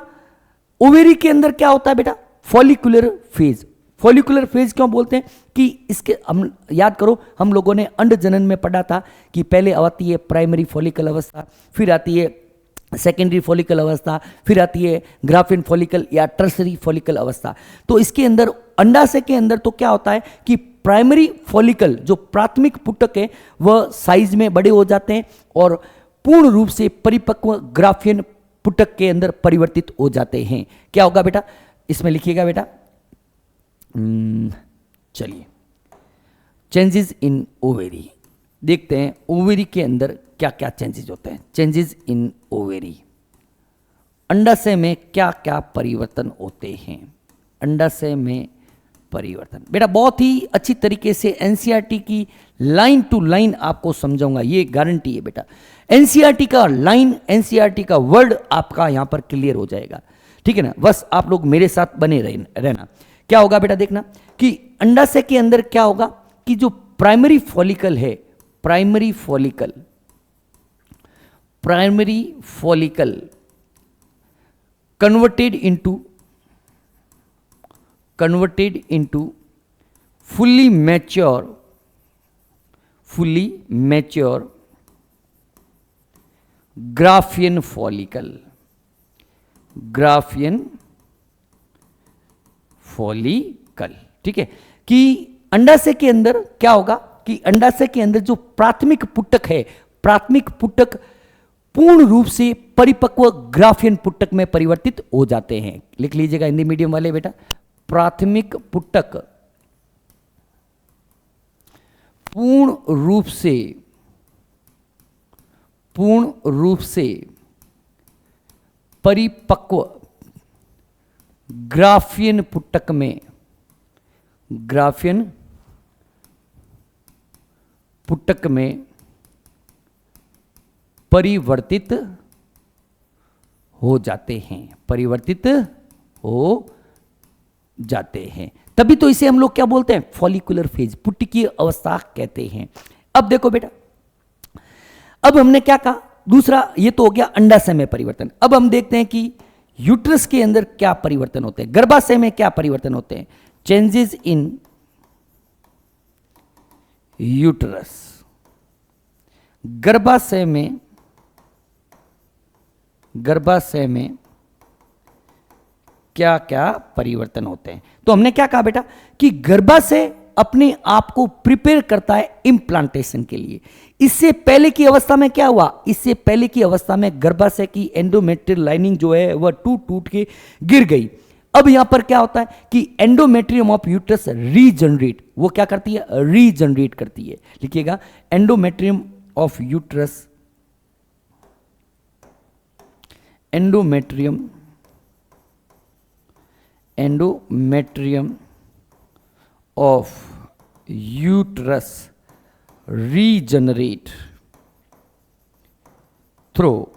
ओवेरी के अंदर क्या होता है बेटा? Follicular phase. फॉलिकुलर फेज क्यों बोलते हैं कि इसके, हम याद करो, हम लोगों ने अंड जनन में पढ़ा था कि पहले आती है प्राइमरी फॉलिकल अवस्था, फिर आती है सेकेंडरी फॉलिकल अवस्था, फिर आती है ग्राफिन फॉलिकल या टर्सरी फॉलिकल अवस्था। तो इसके अंदर अंडाशय के अंदर तो क्या होता है कि प्राइमरी फॉलिकल जो प्राथमिक पुटक है वह साइज में बड़े हो जाते हैं और पूर्ण रूप से परिपक्व ग्राफियन पुटक के अंदर परिवर्तित हो जाते हैं। क्या होगा बेटा? इसमें लिखिएगा बेटा, चलिए, चेंजेस इन ओवेरी देखते हैं। ओवेरी के अंदर क्या क्या चेंजेस होते हैं? चेंजेस इन ओवेरी, अंडाशय में क्या क्या परिवर्तन होते हैं? अंडाशय में परिवर्तन बेटा बहुत ही अच्छी तरीके से एनसीईआरटी की लाइन टू लाइन आपको समझाऊंगा, ये गारंटी है बेटा। एनसीईआरटी का लाइन, एनसीईआरटी का वर्ड आपका यहां पर क्लियर हो जाएगा, ठीक है ना। बस आप लोग मेरे साथ बने रहना। क्या होगा बेटा? देखना कि अंडाशय के अंदर क्या होगा कि जो प्राइमरी फॉलिकल है, primary follicle converted into fully mature Graafian follicle. Graafian follicle. ठीक है, कि अंडाशय के अंदर क्या होगा कि अंडाशय के अंदर जो प्राथमिक पुटक है, प्राथमिक पुटक पूर्ण रूप से परिपक्व ग्राफियन पुटक में परिवर्तित हो जाते हैं। लिख लीजिएगा हिंदी मीडियम वाले बेटा, प्राथमिक पुटक पूर्ण रूप से परिपक्व ग्राफियन पुटक में, ग्राफियन पुटक में परिवर्तित हो जाते हैं, परिवर्तित हो जाते हैं। तभी तो इसे हम लोग क्या बोलते हैं, फॉलिकुलर फेज, पुटकीय अवस्था कहते हैं। अब देखो बेटा, अब हमने क्या कहा, दूसरा ये तो हो गया अंडाशय में परिवर्तन। अब हम देखते हैं कि यूट्रस के अंदर क्या परिवर्तन होते हैं, गर्भाशय में क्या परिवर्तन होते हैं। चेंजेस इन यूट्रस, गर्भाशय में क्या क्या परिवर्तन होते हैं। तो हमने क्या कहा बेटा कि गर्भाशय अपने आप को प्रिपेयर करता है इम्प्लांटेशन के लिए। इससे पहले की अवस्था में क्या हुआ, इससे पहले की अवस्था में गर्भाशय की एंडोमेट्रियल लाइनिंग जो है वह टूट के गिर गई। अब यहां पर क्या होता है कि एंडोमेट्रियम ऑफ यूट्रस रीजनरेट, वो क्या करती है, रीजनरेट करती है। लिखिएगा endometrium of uterus, endometrium of uterus regenerate through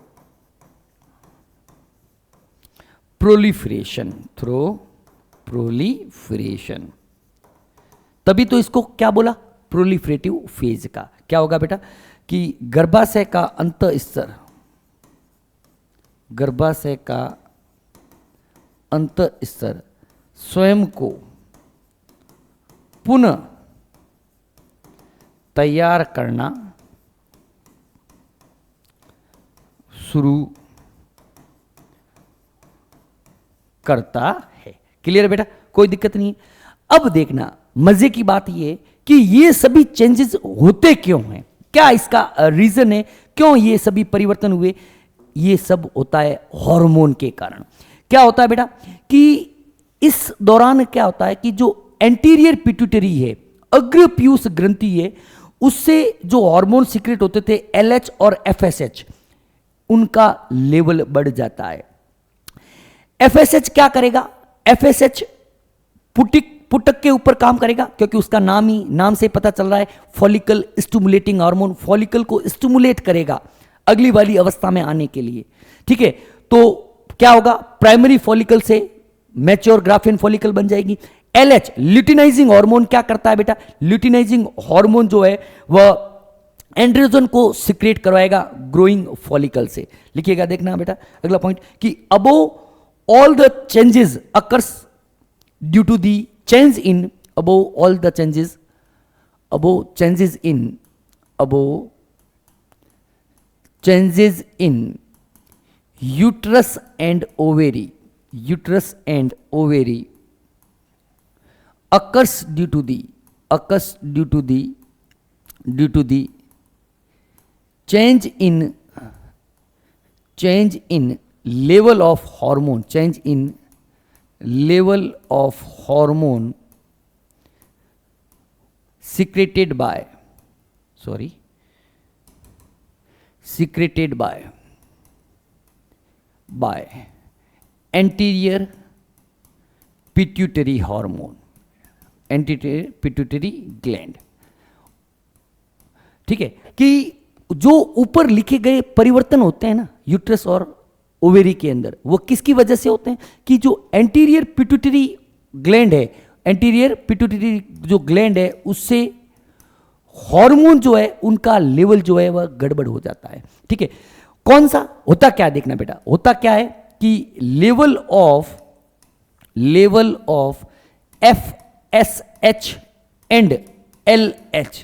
proliferation, तभी तो इसको क्या बोला, प्रोलिफरेटिव फेज का। क्या होगा बेटा कि गर्भाशय का अंत स्तर, गर्भाशय का अंत स्तर स्वयं को पुनः तैयार करना शुरू करता है। क्लियर बेटा, कोई दिक्कत नहीं है। अब देखना मजे की बात यह कि ये सभी चेंजेस होते क्यों हैं, क्या इसका रीजन है, क्यों ये सभी परिवर्तन हुए। ये सब होता है हार्मोन के कारण। क्या होता है बेटा कि इस दौरान क्या होता है कि जो एंटीरियर पिट्यूटरी है, अग्र पीयूष ग्रंथि है, उससे जो हार्मोन सीक्रेट होते थे एलएच और एफएसएच, उनका लेवल बढ़ जाता है। एफएसएच क्या करेगा, एफएसएच पुटक के ऊपर काम करेगा, क्योंकि उसका नाम से पता चल रहा है फॉलिकल स्टिमुलेटिंग हार्मोन, फॉलिकल को स्टिमुलेट करेगा अगली वाली अवस्था में आने के लिए। ठीक है, तो क्या होगा, प्राइमरी फॉलिकल से मैच्योर ग्राफियन फॉलिकल बन जाएगी। एलएच ल्यूटिनाइजिंग हार्मोन क्या करता है बेटा, ल्यूटिनाइजिंग हार्मोन जो है वह एंड्रोजन को सिक्रेट करवाएगा ग्रोइंग फॉलिकल से। लिखिएगा, देखना बेटा अगला पॉइंट कि above all the changes occurs due to the change in, above all the changes, above changes in uterus and ovary, uterus and ovary occurs due to the change in level of hormone, change in level of hormone secreted by anterior pituitary hormone, anterior pituitary gland. ठीक है, कि जो ऊपर लिखे गए परिवर्तन होते हैं ना यूट्रस और ओवेरी के अंदर, वो किसकी वजह से होते हैं कि जो एंटीरियर पिट्यूटरी ग्लैंड है, एंटीरियर पिट्यूटरी जो ग्लैंड है उससे हार्मोन जो है उनका लेवल जो है वह गड़बड़ हो जाता है। ठीक है, कौन सा होता क्या है, देखना बेटा होता क्या है कि level of FSH and LH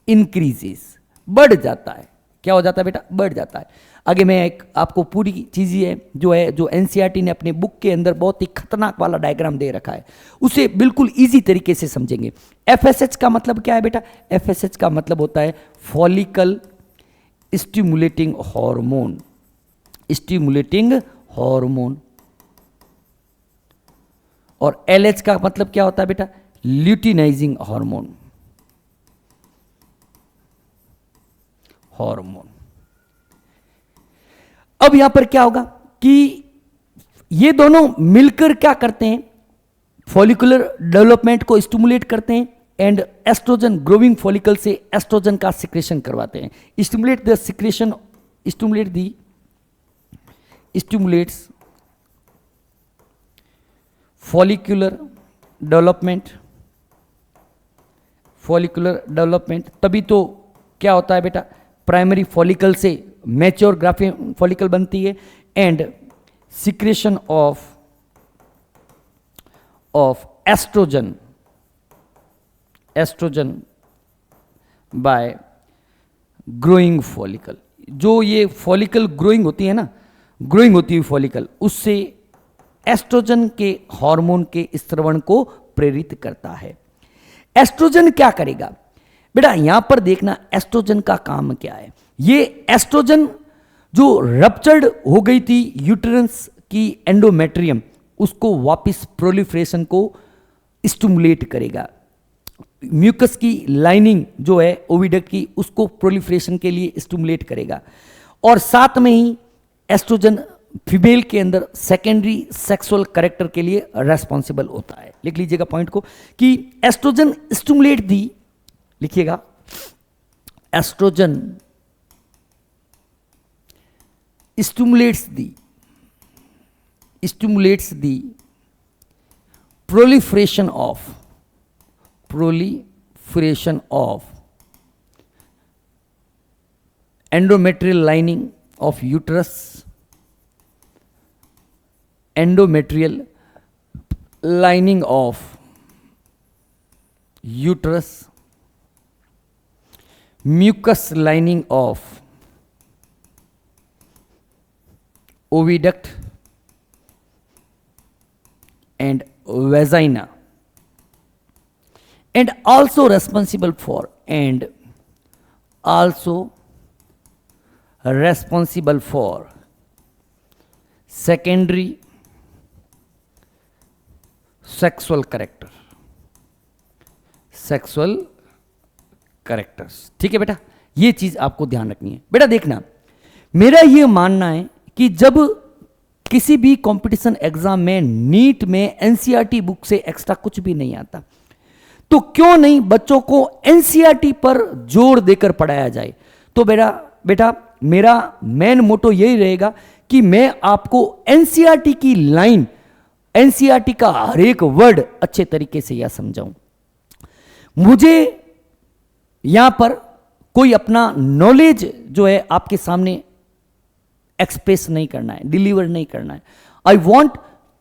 increases, बढ़ जाता है। क्या हो जाता है बेटा, बढ़ जाता है। आगे मैं एक आपको पूरी चीज़ है जो एनसीईआरटी ने अपने बुक के अंदर बहुत ही खतरनाक वाला डायग्राम दे रखा है, उसे बिल्कुल इजी तरीके से समझेंगे। एफएसएच का मतलब क्या है बेटा, एफएसएच का मतलब होता है follicle stimulating hormone, stimulating hormone. और एलएच का मतलब क्या होता है बेटा, ल्यूटिनाइजिंग हार्मोन, हार्मोन। अब यहां पर क्या होगा कि ये दोनों मिलकर क्या करते हैं, फॉलिकुलर डेवलपमेंट को स्टिमुलेट करते हैं एंड एस्ट्रोजन, ग्रोइंग फॉलिकल से एस्ट्रोजन का सिक्रेशन करवाते हैं। Stimulate the secretion, stimulates follicular development, तभी तो क्या होता है बेटा, प्राइमरी फॉलिकल से मैच्योर ग्राफियन फॉलिकल बनती है and secretion of oestrogen bye growing follicle. जो ये फॉलिकल ग्रोइंग होती है ना, ग्रोइंग होती हुई फॉलिकल, उससे एस्ट्रोजन के हार्मोन के स्रवण को प्रेरित करता है। एस्ट्रोजन क्या करेगा बेटा, यहां पर देखना एस्ट्रोजन का काम क्या है। ये एस्ट्रोजन जो रप्चर्ड हो गई थी यूटेरस की एंडोमेट्रियम, उसको वापस प्रोलिफरेशन को स्टिमुलेट करेगा। म्यूकस की लाइनिंग जो है ओविडक्ट की, उसको प्रोलिफरेशन के लिए स्टिमुलेट करेगा। और साथ में ही एस्ट्रोजन फीमेल के अंदर सेकेंडरी सेक्सुअल कैरेक्टर के लिए रेस्पॉन्सिबल होता है। लिख लीजिएगा पॉइंट को कि एस्ट्रोजन स्टिमुलेट दी, लिखिएगा, oestrogen stimulates the proliferation of endometrial lining of uterus, endometrial lining of uterus, mucus lining of oviduct and vagina, and also responsible for secondary sexual characters। ठीक है बेटा, ये चीज आपको ध्यान रखनी है। बेटा देखना, मेरा ये मानना है कि जब किसी भी कंपटीशन एग्जाम में, नीट में एनसीईआरटी बुक से एक्स्ट्रा कुछ भी नहीं आता, तो क्यों नहीं बच्चों को एनसीईआरटी पर जोर देकर पढ़ाया जाए। तो बेटा मेरा मेन मोटो यही रहेगा कि मैं आपको एनसीईआरटी की लाइन, एनसीईआरटी का हर एक वर्ड अच्छे तरीके से यह समझाऊं। मुझे यहां पर कोई अपना नॉलेज जो है आपके सामने एक्सप्रेस नहीं करना है, डिलीवर नहीं करना है। आई वॉन्ट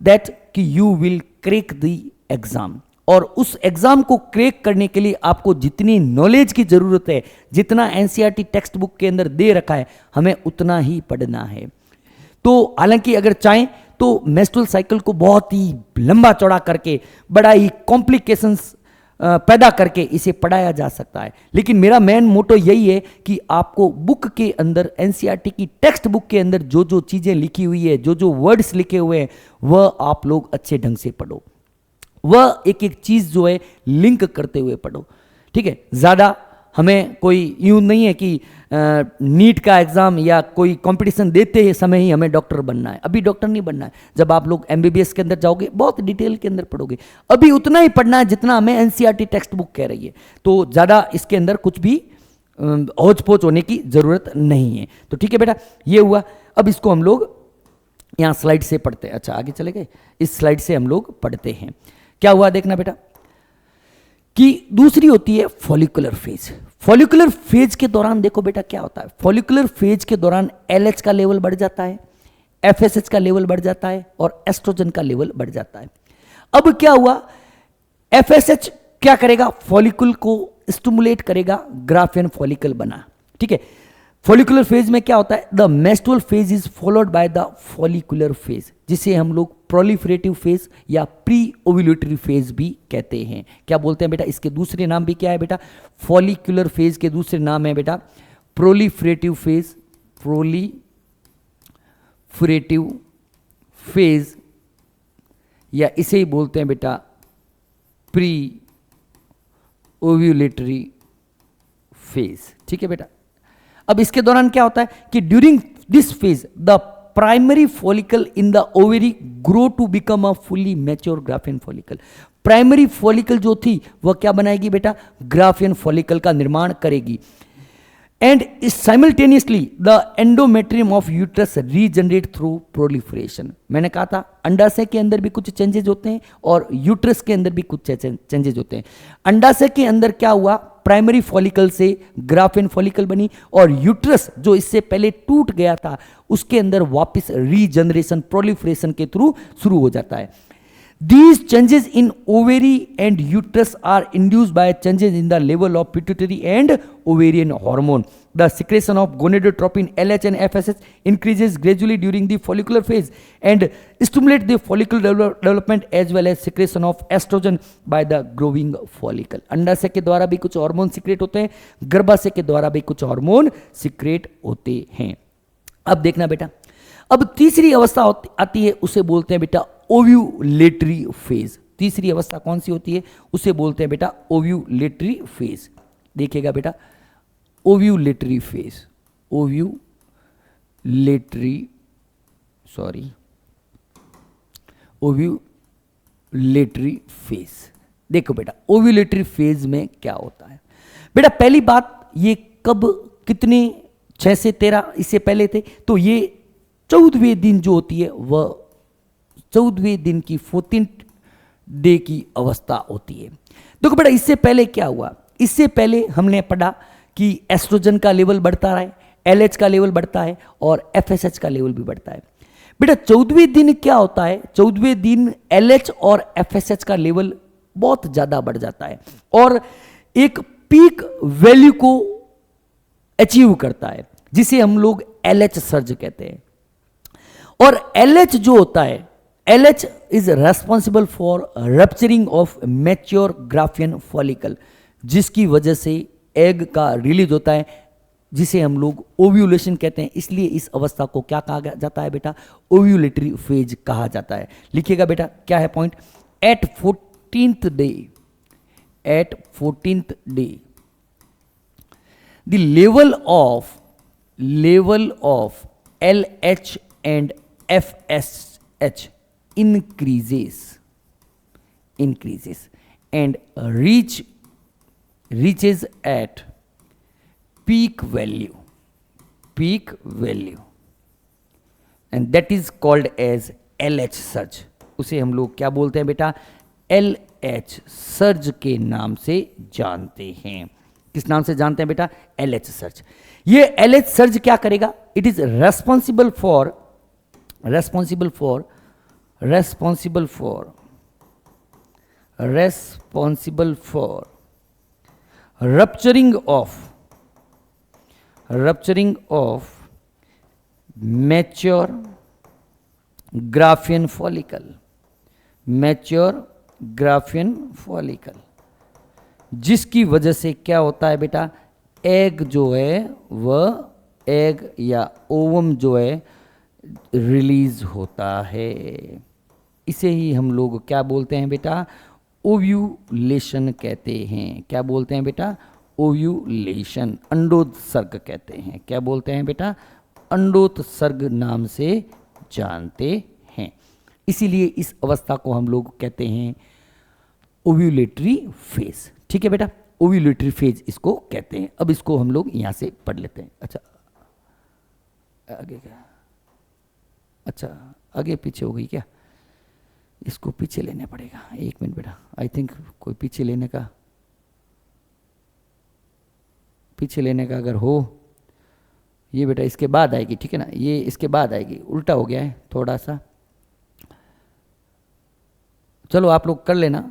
दैट कि you will crack the exam, और उस एग्जाम को क्रेक करने के लिए आपको जितनी नॉलेज की जरूरत है, जितना एनसीईआरटी टेक्स्ट बुक के अंदर दे रखा है, हमें उतना ही पढ़ना है। तो हालांकि अगर चाहें तो मेंस्ट्रुअल साइकिल को बहुत ही लंबा चौड़ा करके, बड़ा ही कॉम्प्लिकेशंस पैदा करके इसे पढ़ाया जा सकता है, लेकिन मेरा मेन मोटो यही है कि आपको बुक के अंदर, एनसीईआरटी की टेक्स्ट बुक के अंदर जो जो चीजें लिखी हुई है, जो जो वर्ड्स लिखे हुए हैं, वह आप लोग अच्छे ढंग से पढ़ो, वह एक एक चीज जो है लिंक करते हुए पढ़ो। ठीक है, ज्यादा हमें कोई यूं नहीं है कि नीट का एग्जाम या कोई कंपटीशन देते ही समय ही हमें डॉक्टर बनना है। अभी डॉक्टर नहीं बनना है। जब आप लोग एमबीबीएस के अंदर जाओगे बहुत डिटेल के अंदर पढ़ोगे, अभी उतना ही पढ़ना है जितना हमें एनसीईआरटी टेक्स्ट बुक कह रही है। तो ज़्यादा इसके अंदर कुछ भी होच पोच होने की ज़रूरत नहीं है। तो ठीक है बेटा, ये हुआ। अब इसको हम लोग यहाँ स्लाइड से पढ़ते हैं। अच्छा आगे चले गए, इस स्लाइड से हम लोग पढ़ते हैं। क्या हुआ देखना बेटा कि दूसरी होती है फॉलिकुलर फेज। फॉलिकुलर फेज के दौरान देखो बेटा क्या होता है, फॉलिकुलर फेज के दौरान एलएच का लेवल बढ़ जाता है, एफएसएच का लेवल बढ़ जाता है और एस्ट्रोजन का लेवल बढ़ जाता है। अब क्या हुआ, एफएसएच क्या करेगा, फॉलिकल को स्टिमुलेट करेगा, ग्राफियन फॉलिकल बना। ठीक है, फॉलिकुलर फेज में क्या होता है, the menstrual phase is followed by the follicular phase, जिसे हम लोग प्रोलिफरेटिव फेज या प्री ओव्यूलेटरी फेज भी कहते हैं। क्या बोलते हैं बेटा, इसके दूसरे नाम भी क्या है बेटा, फॉलिकुलर फेज के दूसरे नाम है बेटा प्रोलिफरेटिव फेज, प्रोलिफरेटिव फेज, या इसे ही बोलते हैं बेटा प्री ओव्यूलेटरी फेज। ठीक है बेटा। अब इसके दौरान क्या होता है कि during this phase the primary follicle in the ovary grow to become a fully mature Graafian follicle. Primary follicle जो थी वह क्या बनाएगी बेटा, ग्राफियन फॉलिकल का निर्माण करेगी। And simultaneously the endometrium of uterus regenerate through proliferation. मैंने कहा था अंडाशय के अंदर भी कुछ चेंजेज होते हैं और यूट्रस के अंदर भी कुछ चेंजेज होते हैं। अंडाशय के अंदर क्या हुआ, प्राइमरी फॉलिकल से ग्राफियन फॉलिकल बनी, और यूट्रस जो इससे पहले टूट गया था उसके अंदर वापस रीजनरेशन प्रोलिफरेशन के थ्रू शुरू हो जाता है। These changes in ovary and uterus are induced by changes in the level of pituitary and ovarian hormone. The secretion of gonadotropin LH and FSH increases gradually during the follicular phase and stimulate the follicular development as well as secretion of estrogen by the growing follicle. अंडाशय के द्वारा भी कुछ hormone secrete होते हैं, गर्भाशय के द्वारा भी कुछ हार्मोन सिक्रेट होते हैं। अब देखना बेटा, अब तीसरी अवस्था आती है, उसे बोलते हैं बेटा ओव्यूलेटरी फेज। तीसरी अवस्था कौन सी होती है, उसे बोलते हैं बेटा ओव्यूलेटरी फेज। देखिएगा बेटा, ओव्यूलेटरी फेज, ओव्यूलेटरी फेज। देखो बेटा, ओव्यूलेटरी फेज में क्या होता है बेटा, पहली बात ये कब कितने 6 से 13 इससे पहले थे, तो ये 14वें दिन जो होती है वह 14वें दिन की 14th डे की अवस्था होती है। देखो बेटा, इससे पहले क्या हुआ, इससे पहले हमने पढ़ा कि एस्ट्रोजन का लेवल बढ़ता है, एलएच का लेवल बढ़ता है और एफएसएच का लेवल भी बढ़ता है। बेटा 14वें दिन क्या होता है, 14वें दिन एलएच और एफएसएच का लेवल बहुत ज्यादा बढ़ जाता है और एक पीक वैल्यू को अचीव करता है, जिसे हम लोग एलएच सर्ज कहते हैं। और एलएच जो होता है, LH is responsible for rupturing of mature Graafian follicle, जिसकी वजह से एग का रिलीज होता है, जिसे हम लोग ओव्यूलेशन कहते हैं। इसलिए इस अवस्था को क्या कहा जाता है बेटा, ओव्यूलेटरी फेज कहा जाता है। लिखिएगा बेटा, क्या है point, at 14th day the level of LH and FSH increases and reaches at peak value and that is called as LH surge। उसे हम लोग क्या बोलते हैं बेटा, LH सर्ज के नाम से जानते हैं। किस नाम से जानते हैं बेटा, LH सर्ज। ये LH सर्ज क्या करेगा, it is responsible for rupturing of mature Graafian follicle, जिसकी वजह से क्या होता है बेटा, एग जो है वह एग या ओवम जो है रिलीज होता है। इसे ही हम लोग क्या बोलते हैं बेटा, ओव्यूलेशन कहते हैं। क्या बोलते हैं बेटा, ओव्यूलेशन, अंडोत्सर्ग कहते हैं। क्या बोलते हैं बेटा, अंडोत्सर्ग नाम से जानते हैं। इसीलिए इस अवस्था को हम लोग कहते हैं ओव्यूलेटरी फेज। ठीक है बेटा, ओव्यूलेटरी फेज इसको कहते हैं। अब इसको हम लोग यहां से पढ़ लेते हैं। अच्छा आगे क्या, अच्छा आगे पीछे हो गई क्या, इसको पीछे लेने पड़ेगा। 1 मिनट बेटा, आई थिंक कोई पीछे लेने का अगर हो, ये बेटा इसके बाद आएगी, ठीक है ना, ये इसके बाद आएगी, उल्टा हो गया है थोड़ा सा। चलो आप लोग कर लेना,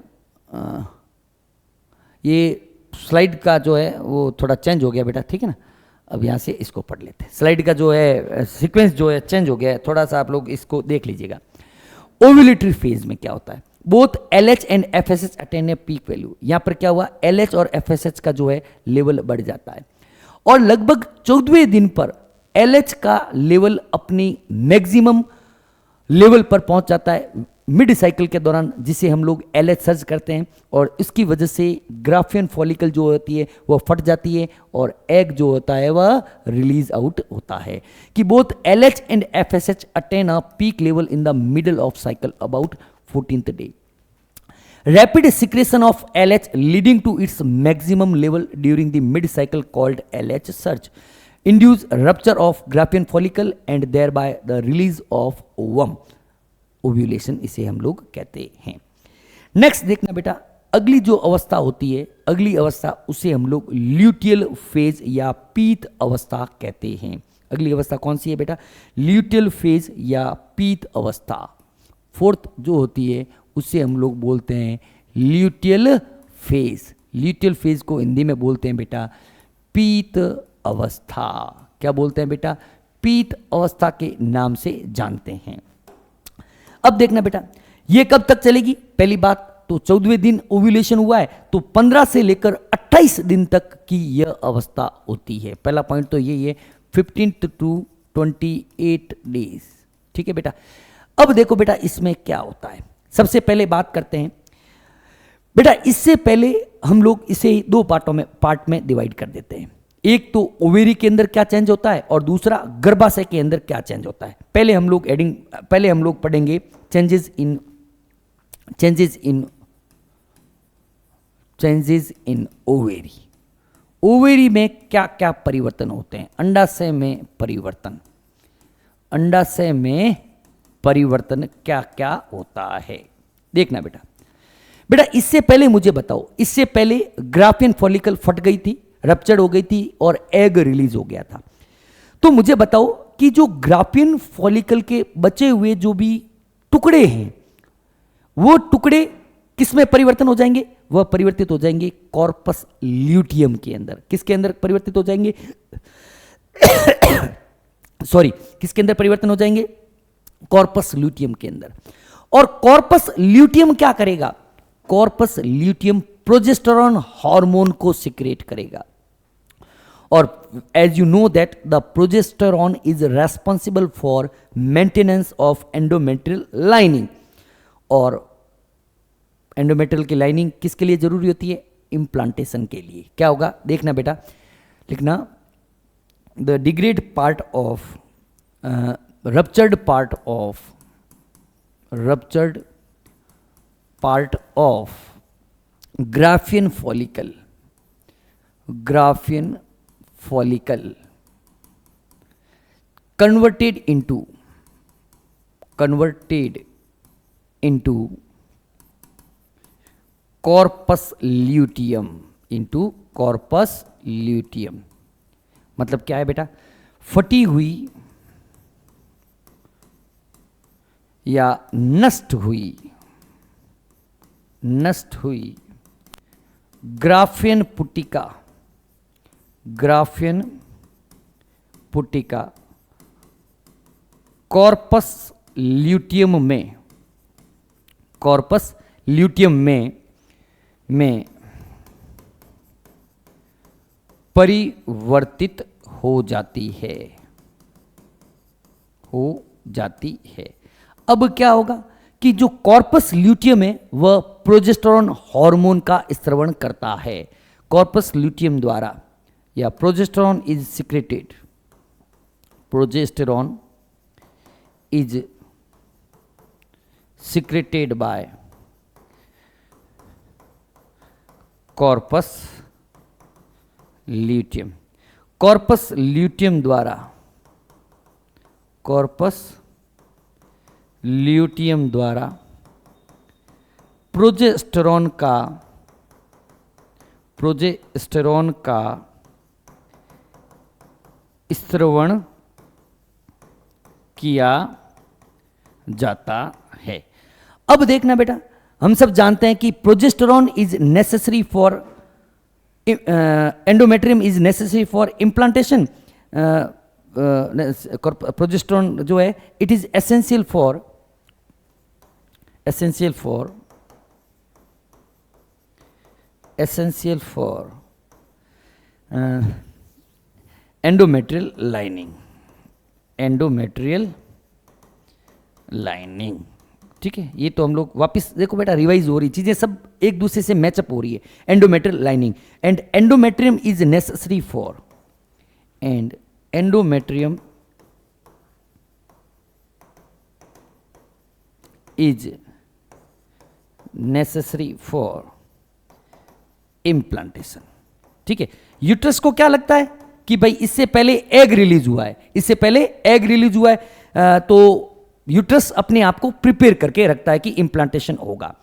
ये स्लाइड का जो है वो थोड़ा चेंज हो गया बेटा, ठीक है ना। अब यहाँ से इसको पढ़ लेते हैं। स्लाइड का जो है सीक्वेंस जो है चेंज हो गया है, थोड़ा सा आप लोग इसको देख लीजिएगा। ओव्यूलेटरी फेज में क्या होता है, both LH and FSH attain a peak value. यहां पर क्या हुआ, LH और FSH का जो है लेवल बढ़ जाता है और लगभग 14वें दिन पर LH का लेवल अपनी मैक्सिमम लेवल पर पहुंच जाता है मिड साइकिल के दौरान, जिसे हम लोग LH सर्ज करते हैं और इसकी वजह से ग्राफियन फॉलिकल जो होती है वह फट जाती है और एग जो होता है वह रिलीज आउट होता है। कि both LH and FSH attain a peak level in the middle of cycle about 14th day. Rapid secretion of LH leading to its maximum level during the mid cycle called LH surge induce rupture of Graafian follicle and thereby the release of ovum. Ovulation इसे हम लोग कहते हैं। Next देखना बेटा, अगली जो अवस्था होती है, अगली अवस्था उसे हम लोग ल्यूटियल फेज या पीत अवस्था कहते हैं। अगली अवस्था कौन सी है बेटा, ल्यूटियल फेज या पीत अवस्था। फोर्थ जो होती है उसे हम लोग बोलते हैं ल्यूटियल फेज। ल्यूटियल फेज को हिंदी में बोलते हैं बेटा पीत अवस्था। क्या बोलते हैं बेटा, पीत अवस्था के नाम से जानते हैं। अब देखना बेटा, ये कब तक चलेगी, पहली बात तो 14वें दिन ओव्यूलेशन हुआ है तो 15 से लेकर 28 दिन तक की यह अवस्था होती है। पहला पॉइंट तो यही है, 15 to 28 डेज। ठीक है बेटा। अब देखो बेटा इसमें क्या होता है, सबसे पहले बात करते हैं बेटा, इससे पहले हम लोग इसे दो पार्ट में डिवाइड कर देते हैं। एक तो ओवेरी के अंदर क्या चेंज होता है और दूसरा गर्भाशय के अंदर क्या चेंज होता है। पहले हम लोग पढ़ेंगे चेंजेस इन ओवेरी। ओवेरी में क्या क्या परिवर्तन होते हैं, अंडाशय में परिवर्तन, अंडाशय में परिवर्तन क्या क्या होता है, देखना बेटा। बेटा इससे पहले मुझे बताओ, इससे पहले ग्राफियन फॉलिकल फट गई थी, रप्चर हो गई थी और एग रिलीज हो गया था। तो मुझे बताओ कि जो ग्राफियन फॉलिकल के बचे हुए जो भी टुकड़े हैं, वो टुकड़े किस में परिवर्तन हो जाएंगे, वह परिवर्तित हो जाएंगे कॉर्पस ल्यूटियम के अंदर। किसके अंदर परिवर्तित हो जाएंगे सॉरी, किसके अंदर परिवर्तन हो जाएंगे, कॉर्पस ल्यूटियम के अंदर। और कॉर्पस ल्यूटियम क्या करेगा, कॉर्पस ल्यूटियम प्रोजेस्टेरॉन हार्मोन को सिक्रेट करेगा। और as you know that the progesterone is responsible for maintenance of endometrial lining. और एंडोमेट्रियल की लाइनिंग किसके लिए जरूरी होती है, इम्प्लांटेशन के लिए। क्या होगा देखना बेटा, लिखना the degrade part of ruptured part of Graafian follicle converted into corpus luteum, मतलब क्या है बेटा, फटी हुई या नष्ट हुई ग्राफियन पुटिका कॉर्पस ल्यूटियम में परिवर्तित हो जाती है। अब क्या होगा कि जो कॉर्पस ल्यूटियम है वह प्रोजेस्टेरॉन हार्मोन का स्त्रवण करता है। कॉर्पस ल्यूटियम द्वारा या progesterone is secreted by corpus luteum. Corpus luteum द्वारा प्रोजेस्टेरॉन का स्त्रवण किया जाता है। अब देखना बेटा, हम सब जानते हैं कि progesterone is necessary for endometrium is necessary for implantation, progesterone जो है it is essential for endometrial lining. ठीक है, ये तो हम लोग वापस देखो बेटा रिवाइज हो रही चीजें, सब एक दूसरे से मैचअप हो रही है। Endometrial lining and endometrium is necessary for, and endometrium is necessary for implantation. ठीक है, यूट्रस को क्या लगता है कि भाई इससे पहले एग रिलीज हुआ है, तो यूट्रस अपने आप को प्रिपेयर करके रखता है कि इम्प्लांटेशन होगा।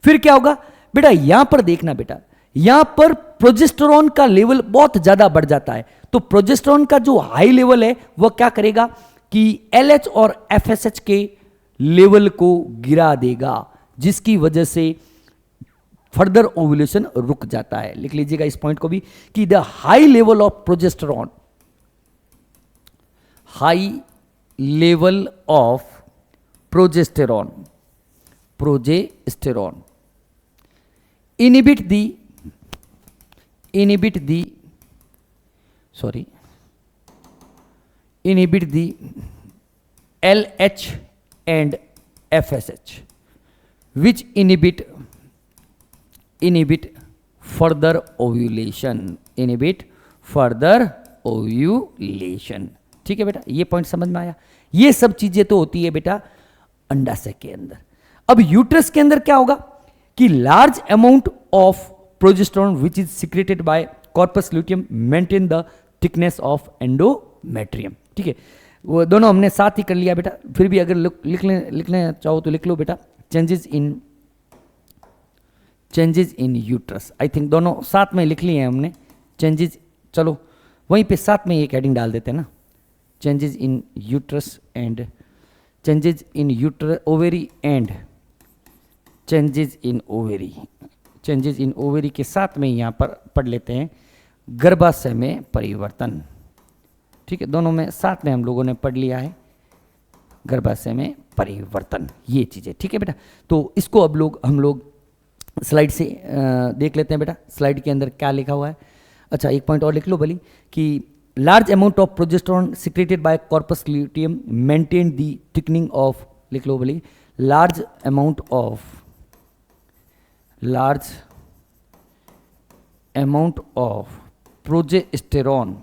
फिर क्या होगा बेटा, यहां पर देखना बेटा, यहां पर प्रोजेस्टेरोन का लेवल बहुत ज्यादा बढ़ जाता है। तो प्रोजेस्टेरोन का जो हाई लेवल है वह क्या करेगा कि एलएच और एफएसएच के लेवल को गिरा देगा, जिसकी वजह से फर्दर ओव्यूलेशन रुक जाता है। लिख लीजिएगा इस पॉइंट को भी कि the high level of progesterone inhibit the LH and FSH, which inhibit further ovulation, ठीक है बेटा, ये पॉइंट समझ में आया। ये सब चीजें तो होती है बेटा अंडाशय के अंदर। अब यूट्रस के अंदर क्या होगा कि large amount of progesterone which is secreted by corpus luteum maintain the thickness of endometrium. ठीक है, वो दोनों हमने साथ ही कर लिया बेटा, फिर भी अगर लिखने चाहो तो लिख लो बेटा, changes in uterus. I think दोनों साथ में लिख लिए हैं हमने चेंजेस, चलो वहीं पे साथ में एक हेडिंग डाल देते हैं ना, changes in uterus and changes in ovary and changes in ovary के साथ में यहाँ पर पढ़ लेते हैं गर्भाशय में परिवर्तन। ठीक है, दोनों में साथ में हम लोगों ने पढ़ लिया है गर्भाशय में परिवर्तन, ये चीज़ें। ठीक है बेटा, तो इसको अब हम लोग स्लाइड से देख लेते हैं बेटा, स्लाइड के अंदर क्या लिखा हुआ है। अच्छा, एक पॉइंट और लिख लो भली कि large amount of progesterone secreted by corpus luteum maintain the thickening of, लिख लो भली, large amount of progesterone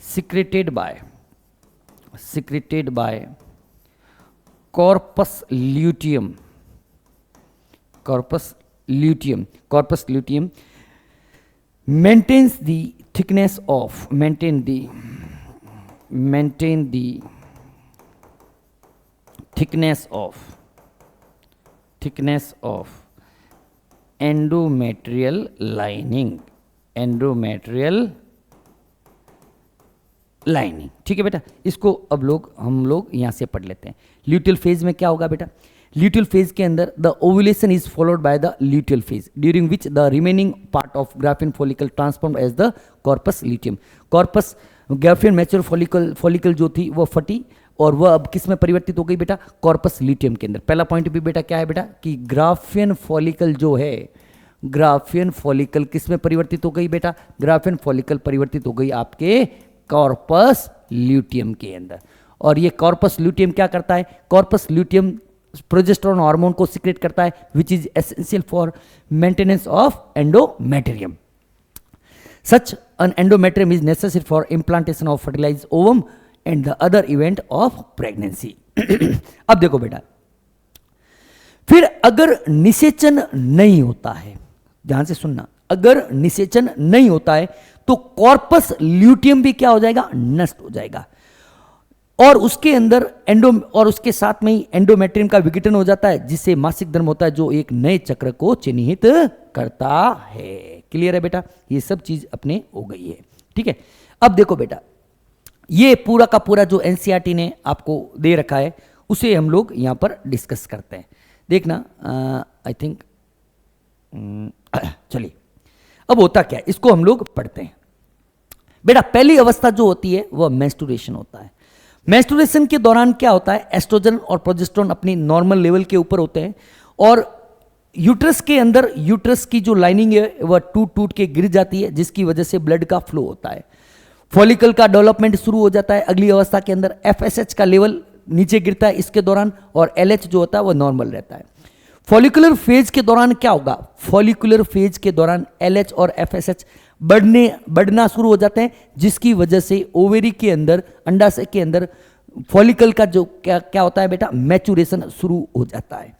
secreted by corpus luteum maintains the thickness of endometrial lining। ठीक है बेटा, इसको अब हम लोग यहां से पढ़ लेते हैं। ल्यूटियल फेज में क्या होगा बेटा, ल्यूटियल फेज के अंदर the ovulation is followed by the luteal phase during which the remaining part of Graafian follicle transform as the corpus luteum. Corpus Graafian mature follicle जो थी वो फटी और वह अब किस में परिवर्तित हो गई बेटा, कॉर्पस ल्यूटियम के अंदर। पहला पॉइंट भी बेटा क्या है बेटा कि ग्राफियन फॉलिकल जो है, ग्राफियन फॉलिकल किस में परिवर्तित हो गई बेटा, ग्राफियन फॉलिकल परिवर्तित हो गई आपके कॉर्पस ल्यूटियम के अंदर। और ये कॉर्पस ल्यूटियम क्या करता है, कॉर्पस ल्यूटियम प्रोजेस्टेरोन हार्मोन को सीक्रेट करता है which is essential for maintenance of endometrium. Such an endometrium is necessary for implantation of fertilized ovum and the other event of pregnancy। अब देखो बेटा, फिर अगर निषेचन नहीं होता है, ध्यान से सुनना, अगर निषेचन नहीं होता है तो कॉर्पस ल्यूटियम भी क्या हो जाएगा, नष्ट हो जाएगा और उसके अंदर और उसके साथ में ही एंडोमेट्रियम का विघटन हो जाता है जिससे मासिक धर्म होता है जो एक नए चक्र को चिन्हित करता है। क्लियर है बेटा, ये सब चीज अपने हो गई है। ठीक है, अब देखो बेटा, ये पूरा का पूरा जो एनसीईआरटी ने आपको दे रखा है उसे हम लोग यहां पर डिस्कस करते हैं। देखना, आई थिंक चलिए, अब होता क्या है, इसको हम लोग पढ़ते हैं। बेटा पहली अवस्था जो होती है वह मेंस्ट्रुएशन होता है। मेंस्ट्रुएशन के दौरान क्या होता है, एस्ट्रोजन और प्रोजेस्टेरोन अपनी नॉर्मल लेवल के ऊपर होते हैं और यूट्रस के अंदर यूट्रस की जो लाइनिंग है वह टूट टूट के गिर जाती है, जिसकी वजह से ब्लड का फ्लो होता है। फॉलिकल का डेवलपमेंट शुरू हो जाता है अगली अवस्था के अंदर। एफएसएच का लेवल नीचे गिरता है इसके दौरान और एलएच जो होता है वह नॉर्मल रहता है। फॉलिकुलर फेज के दौरान क्या होगा, फॉलिकुलर फेज के दौरान एलएच और एफएसएच बढ़ना शुरू हो जाते हैं, जिसकी वजह से ओवेरी के अंदर, अंडाशय के अंदर फॉलिकल का जो क्या होता है बेटा, मैचुरेशन शुरू हो जाता है।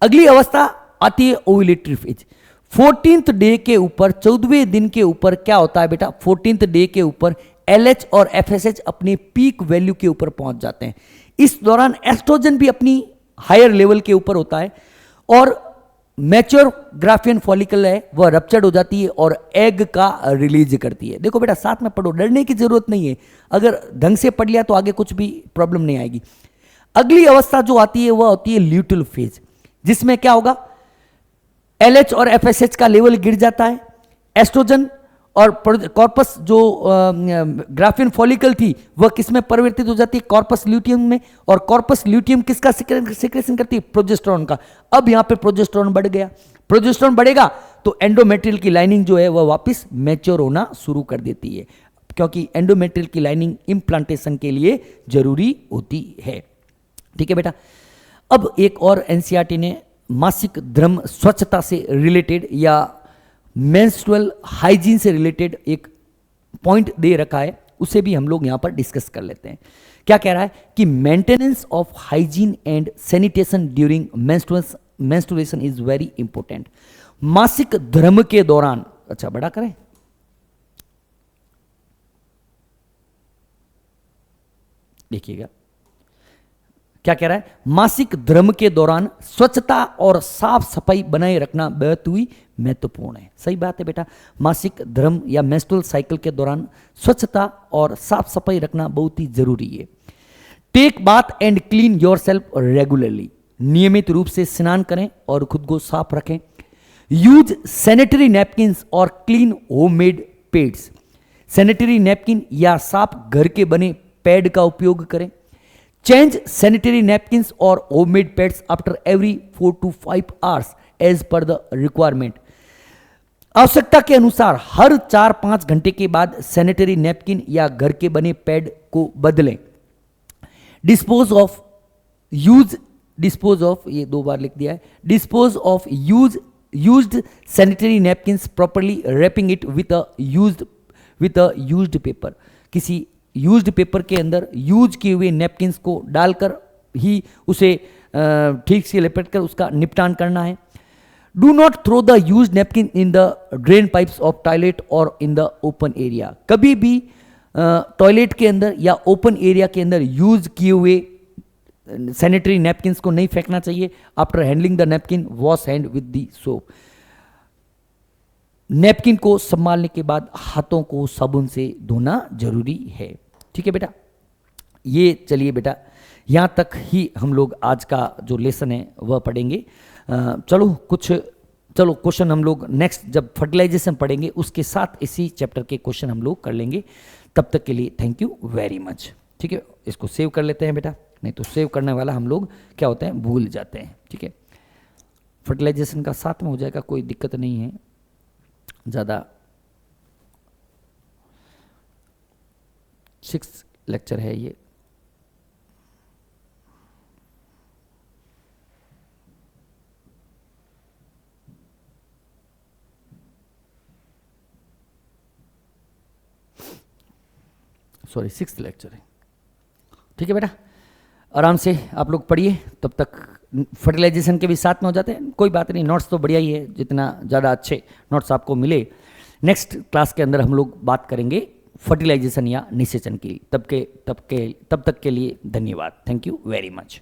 अगली अवस्था आती है ओव्यूलेटरी फेज। 14th डे के ऊपर, 14वें दिन के ऊपर क्या होता है बेटा, 14th डे के ऊपर एलएच और एफएसएच अपनी पीक वैल्यू के ऊपर पहुंच जाते हैं। इस दौरान एस्ट्रोजन भी अपनी हायर लेवल के ऊपर होता है और मैच्योर ग्राफियन फॉलिकल है वह रप्चर्ड हो जाती है और एग का रिलीज करती है। देखो बेटा साथ में पढ़ो, डरने की जरूरत नहीं है, अगर ढंग से पढ़ लिया तो आगे कुछ भी प्रॉब्लम नहीं आएगी। अगली अवस्था जो आती है वह होती है ल्यूटल फेज, जिसमें क्या होगा, एलएच और एफएसएच का लेवल गिर जाता है, एस्ट्रोजन और कॉर्पस जो ग्राफियन फॉलिकल थी वह किसमें परिवर्तित हो जाती है, कॉर्पस ल्यूटियम में। और कॉर्पस ल्यूटियम किसका सिक्रेशन करती है, प्रोजेस्टेरोन का। अब यहां पे प्रोजेस्टेरोन बढ़ गया, प्रोजेस्टेरोन बढ़ेगा तो एंडोमेट्रियल की लाइनिंग जो है वह वापस मैच्योर होना शुरू कर देती है, क्योंकि एंडोमेट्रियल की लाइनिंग इम्प्लांटेशन के लिए जरूरी होती है। ठीक है बेटा, अब एक और एनसीईआरटी ने मासिक धर्म स्वच्छता से रिलेटेड या मेंस्ट्रुअल हाइजीन से रिलेटेड एक पॉइंट दे रखा है, उसे भी हम लोग यहां पर डिस्कस कर लेते हैं। क्या कह रहा है कि maintenance of hygiene and sanitation during menstruation is very important. मासिक धर्म के दौरान, अच्छा बड़ा करें, देखिएगा क्या कह रहा है, मासिक धर्म के दौरान स्वच्छता और साफ सफाई बनाए रखना बहुत ही महत्वपूर्ण है। सही बात है बेटा, मासिक धर्म या मेंस्ट्रुअल साइकिल के दौरान स्वच्छता और साफ सफाई रखना बहुत ही जरूरी है। Take bath and clean yourself regularly, नियमित रूप से स्नान करें और खुद को साफ रखें। यूज सैनिटरी नैपकिन्स और clean homemade pads, sanitary napkin या साफ घर के बने पैड का उपयोग करें। चेंज सैनिटरी नैपकिन्स और homemade pads after every 4 to 5 hours as per the requirement. आवश्यकता के अनुसार हर 4-5 घंटे के बाद सैनिटरी नैपकिन या घर के बने पैड को बदलें। डिस्पोज ऑफ, ये 2 बार लिख दिया है, dispose of used sanitary napkins properly, wrapping it with a used paper. किसी यूज्ड पेपर के अंदर यूज किए हुए नैपकिन्स को डालकर ही उसे ठीक से लपेट कर उसका निपटान करना है। Do not throw the use napkin in the drain pipes of toilet और इन द ओपन एरिया। कभी भी टॉयलेट के अंदर या ओपन एरिया के अंदर यूज किए हुए सैनिटरी नैपकिन्स को नहीं फेंकना चाहिए। After handling the napkin wash hand with the soap. Napkin को संभालने के बाद हाथों को साबुन से धोना जरूरी है। ठीक है बेटा, ये चलिए बेटा यहां तक ही हम लोग आज का जो लेसन है वह पढ़ेंगे। चलो क्वेश्चन हम लोग नेक्स्ट जब फर्टिलाइजेशन पढ़ेंगे उसके साथ इसी चैप्टर के क्वेश्चन हम लोग कर लेंगे। तब तक के लिए थैंक यू वेरी मच। ठीक है, इसको सेव कर लेते हैं बेटा, नहीं तो सेव करने वाला हम लोग क्या होते हैं, भूल जाते हैं। ठीक है, फर्टिलाइजेशन का साथ में हो जाएगा, कोई दिक्कत नहीं है ज़्यादा। 6th लेक्चर है ये। सॉरी 6th लेक्चर है। ठीक है बेटा, आराम से आप लोग पढ़िए, तब तक फर्टिलाइजेशन के भी साथ में हो जाते हैं। कोई बात नहीं, नोट्स तो बढ़िया ही है, जितना ज़्यादा अच्छे नोट्स आपको मिले। नेक्स्ट क्लास के अंदर हम लोग बात करेंगे फर्टिलाइजेशन या निषेचन की। तब तक के लिए धन्यवाद। Thank you very much.